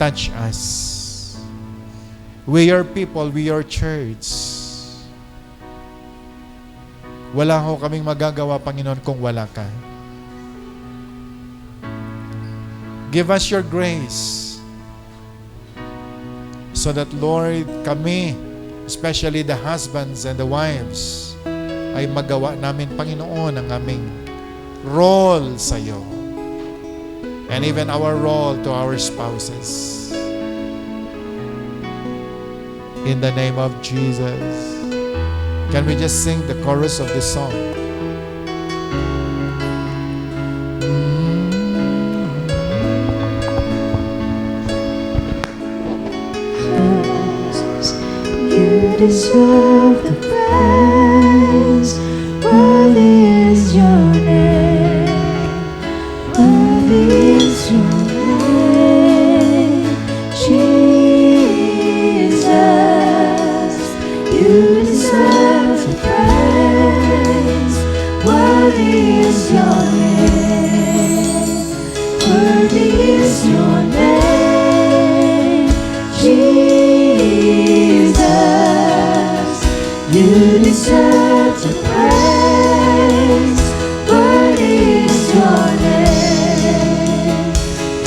Touch us. We are people, we are church. Wala ho kaming magagawa, Panginoon, kung wala ka. Give us your grace so that, Lord, kami, especially the husbands and the wives, ay magawa namin, Panginoon, ang aming role sa'yo. And even our role to our spouses. In the name of Jesus. Can we just sing the chorus of this song? You deserve the praise. Worthy is your name. Worthy is your name, Jesus. You deserve the praise. Worthy is your name. Worthy is your name, Jesus. You deserve the praise. Worthy is your name.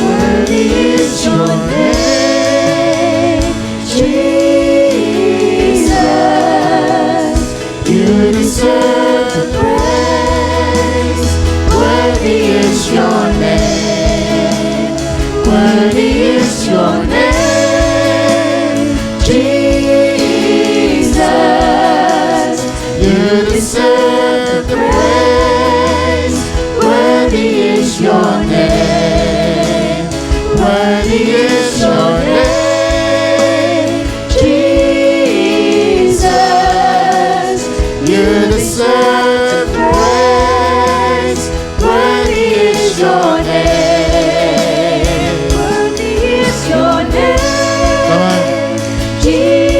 Worthy is your name, Jesus. You deserve the praise. Worthy is your name. Worthy is your name, Jesus. You deserve the praise. Worthy is your name. Worthy is your name, Jesus. You deserve the praise. Worthy is your name. Worthy is your Come on. name, Jesus.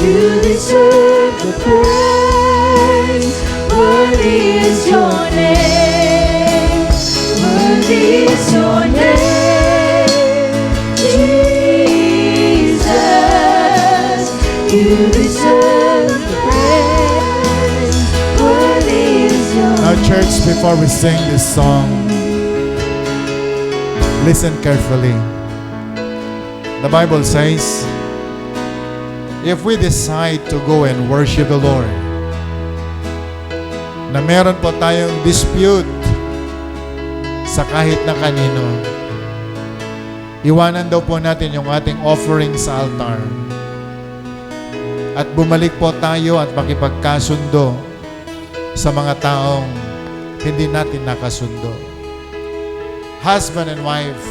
You deserve the praise. Worthy is your name. Worthy is your name, Jesus. You deserve the praise. Worthy is your Now, church, before we sing this song, listen carefully. The Bible says, if we decide to go and worship the Lord, na meron po tayong dispute sa kahit na kanino, iwanan daw po natin yung ating offering sa altar at bumalik po tayo at makipagkasundo sa mga taong hindi natin nakasundo. Husband and wife,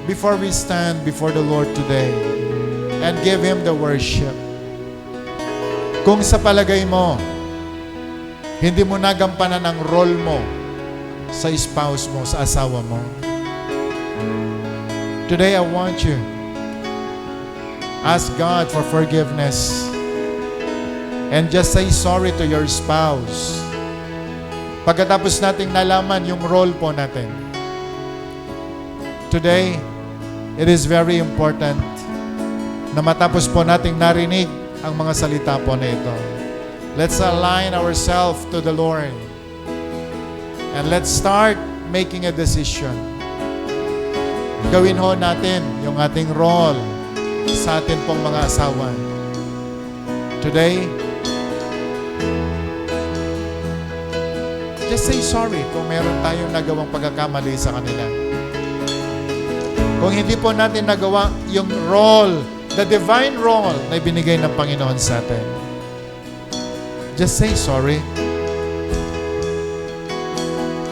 before we stand before the Lord today and give Him the worship, kung sa palagay mo, hindi mo nagampanan ang role mo sa spouse mo, sa asawa mo, today I want you ask God for forgiveness and just say sorry to your spouse. Pagkatapos nating nalaman yung role po natin, today, it is very important na matapos po nating narinig ang mga salita po na ito. Let's align ourselves to the Lord. And let's start making a decision. Gawin ho natin yung ating role sa atin pong mga asawa. Today, just say sorry kung meron tayong nagawang pagkakamali sa kanila. Kung hindi po natin nagawa yung role, the divine role na ibinigay ng Panginoon sa atin, just say sorry.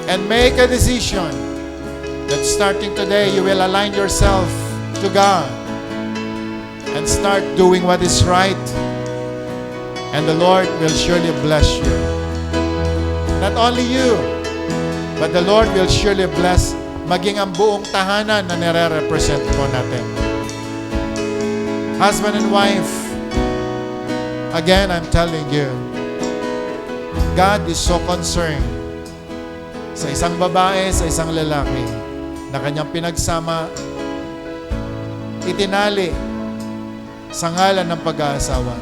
And make a decision that starting today, you will align yourself to God and start doing what is right. And the Lord will surely bless you. Not only you, but the Lord will surely bless maging ang buong tahanan na nire-represent po natin. Husband and wife, again, I'm telling you, God is so concerned sa isang babae, sa isang lalaki na kanyang pinagsama, itinali sa ngalan ng pag-aasawa.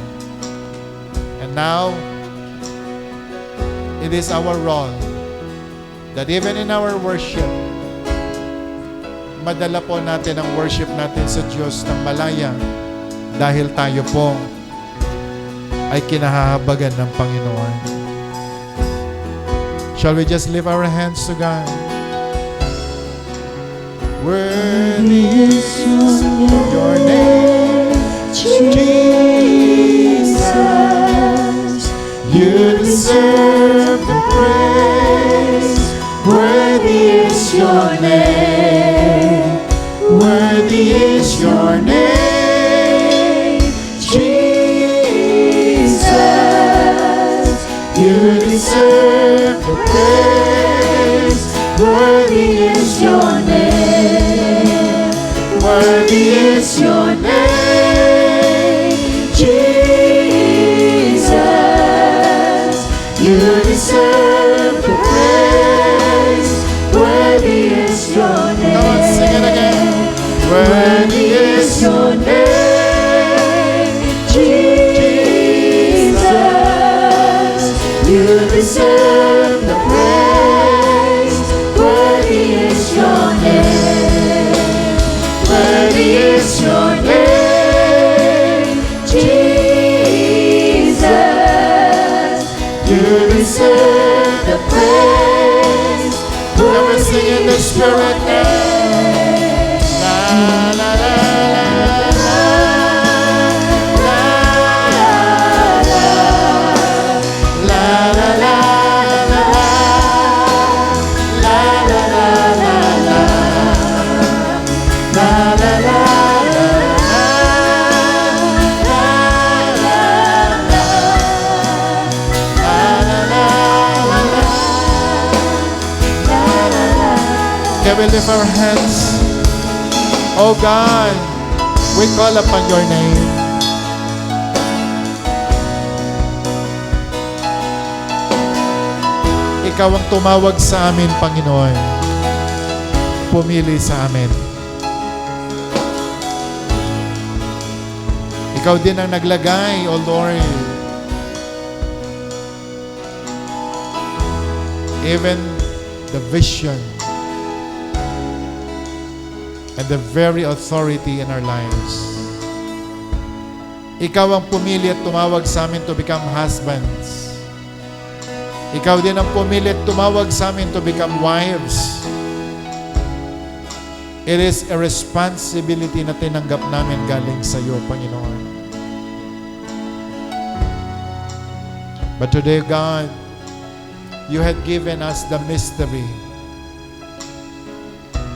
And now, it is our role that even in our worship, madala po natin ang worship natin sa Diyos ng malaya dahil tayo po ay kinahahabagan ng Panginoon. Shall we just lift our hands to God? Worthy is your name, Jesus. You deserve the praise. Worthy is your name. Worthy is your name, Jesus. You deserve the praise. Worthy is your name. Worthy is your name, Jesus. You deserve the praise. Worthy is your name. Come on, sing it again. Worthy is your name, Jesus. You deserve the praise. Worthy is your name. Worthy is your name, Jesus. You deserve the praise. Come and sing in the Spirit now. La la la la la la la la Can we lift our hands? Oh God, we call upon your name. Ikaw ang tumawag sa amin, Panginoon. Pumili sa amin. Ikaw din ang naglagay, O Lord. Even the vision and the very authority in our lives. Ikaw ang pumili at tumawag sa amin to become husbands. Ikaw din ang pumili at tumawag sa amin to become wives. It is a responsibility na tinanggap namin galing sa iyo, Panginoon. But today, God, you had given us the mystery.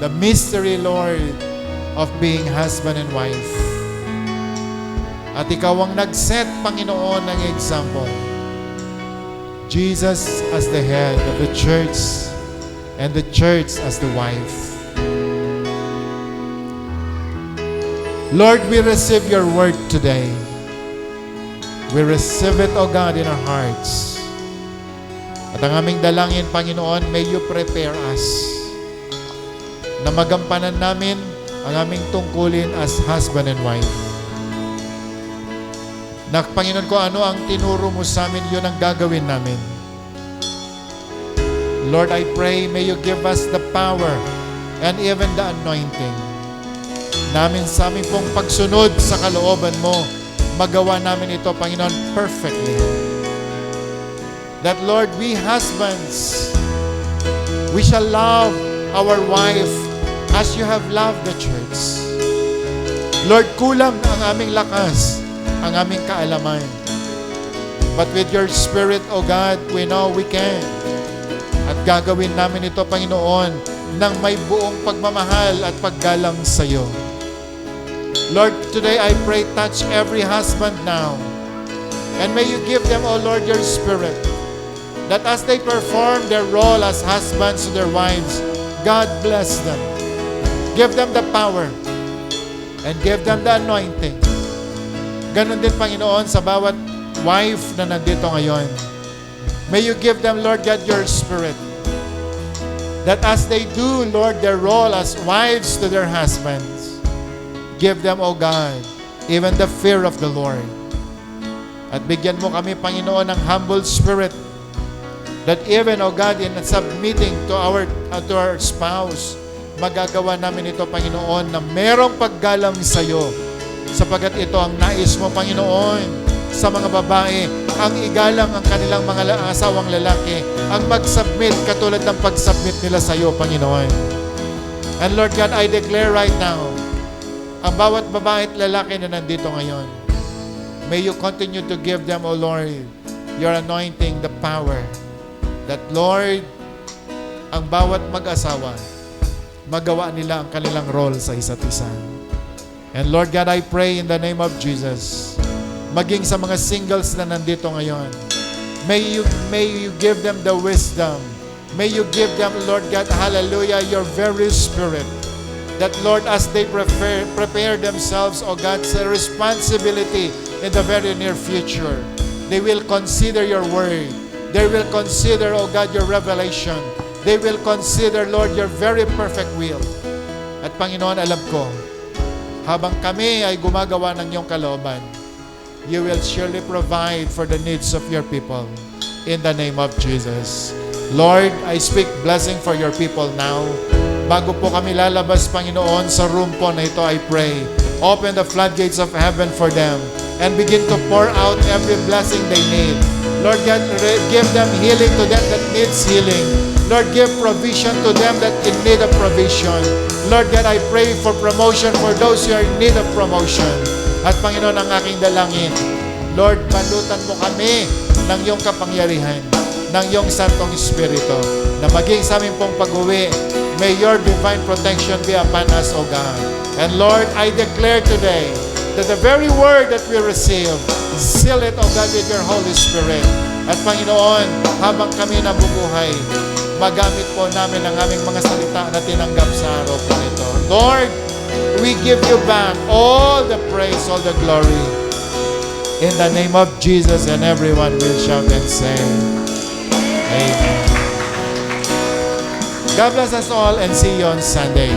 The mystery, Lord, of being husband and wife. At ikaw ang nag-set, Panginoon, ng example. Jesus as the head of the church and the church as the wife. Lord, we receive your word today. We receive it, O God, in our hearts. At ang aming dalangin, Panginoon, may you prepare us na magampanan namin ang aming tungkulin as husband and wife. Na, Panginoon ko, ano ang tinuro mo sa amin, yun ang gagawin namin. Lord, I pray, may you give us the power and even the anointing. Namin sa aming pong pagsunod sa kalooban mo, magawa namin ito, Panginoon, perfectly. That, Lord, we husbands, we shall love our wife as you have loved the church. Lord, kulang ang aming lakas, ang aming kaalaman. But with your Spirit, O God, we know we can. At gagawin namin ito, Panginoon, ng may buong pagmamahal at paggalang sa iyo. Lord, today I pray, touch every husband now. And may you give them, O Lord, your Spirit, that as they perform their role as husbands to their wives, God bless them. Give them the power and give them the anointing. Ganon din, Panginoon, sa bawat wife na nandito ngayon. May you give them, Lord God, your Spirit. That as they do, Lord, their role as wives to their husbands, give them, O God, even the fear of the Lord. At bigyan mo kami, Panginoon, ng humble spirit that even, O God, in submitting to our spouse, magagawa namin ito, Panginoon, na merong paggalang sa iyo, sapagat ito ang nais mo, Panginoon, sa mga babae ang igalang ang kanilang mga asawang lalaki, ang mag-submit katulad ng pag-submit nila sa iyo, Panginoon. And Lord God, I declare right now, ang bawat babae at lalaki na nandito ngayon, may you continue to give them, O Lord, your anointing, the power, that Lord, ang bawat mag-asawa, magawa nila ang kanilang role sa isa't isa. And Lord God, I pray in the name of Jesus, maging sa mga singles na nandito ngayon, may you give them the wisdom. May you give them, Lord God, hallelujah, your very spirit. That, Lord, as they prepare themselves, oh God, sa responsibility in the very near future, they will consider your word. They will consider, oh God, your revelation. They will consider, Lord, your very perfect will. At Panginoon, alam ko, habang kami ay gumagawa ng iyong kalooban, you will surely provide for the needs of your people. In the name of Jesus. Lord, I speak blessing for your people now. Bago po kami lalabas, Panginoon, sa room po na ito, I pray, open the floodgates of heaven for them and begin to pour out every blessing they need. Lord God, give them healing to them that needs healing. Lord, give provision to them that in need of provision. Lord God, I pray for promotion for those who are in need of promotion. At Panginoon, ang aking dalangin, Lord, balutan mo kami ng iyong kapangyarihan, ng iyong Santong Espiritu, na maging sa aming pong pag-uwi, may your divine protection be upon us, O God. And Lord, I declare today that the very word that we receive, seal it, O God, with your Holy Spirit. At Panginoon, habang kami nabubuhay, magamit po namin ang aming mga salita na tinanggap sa araw po ito. Lord, we give you back all the praise, all the glory. In the name of Jesus, and everyone will shout and say, Amen. God bless us all and see you on Sunday.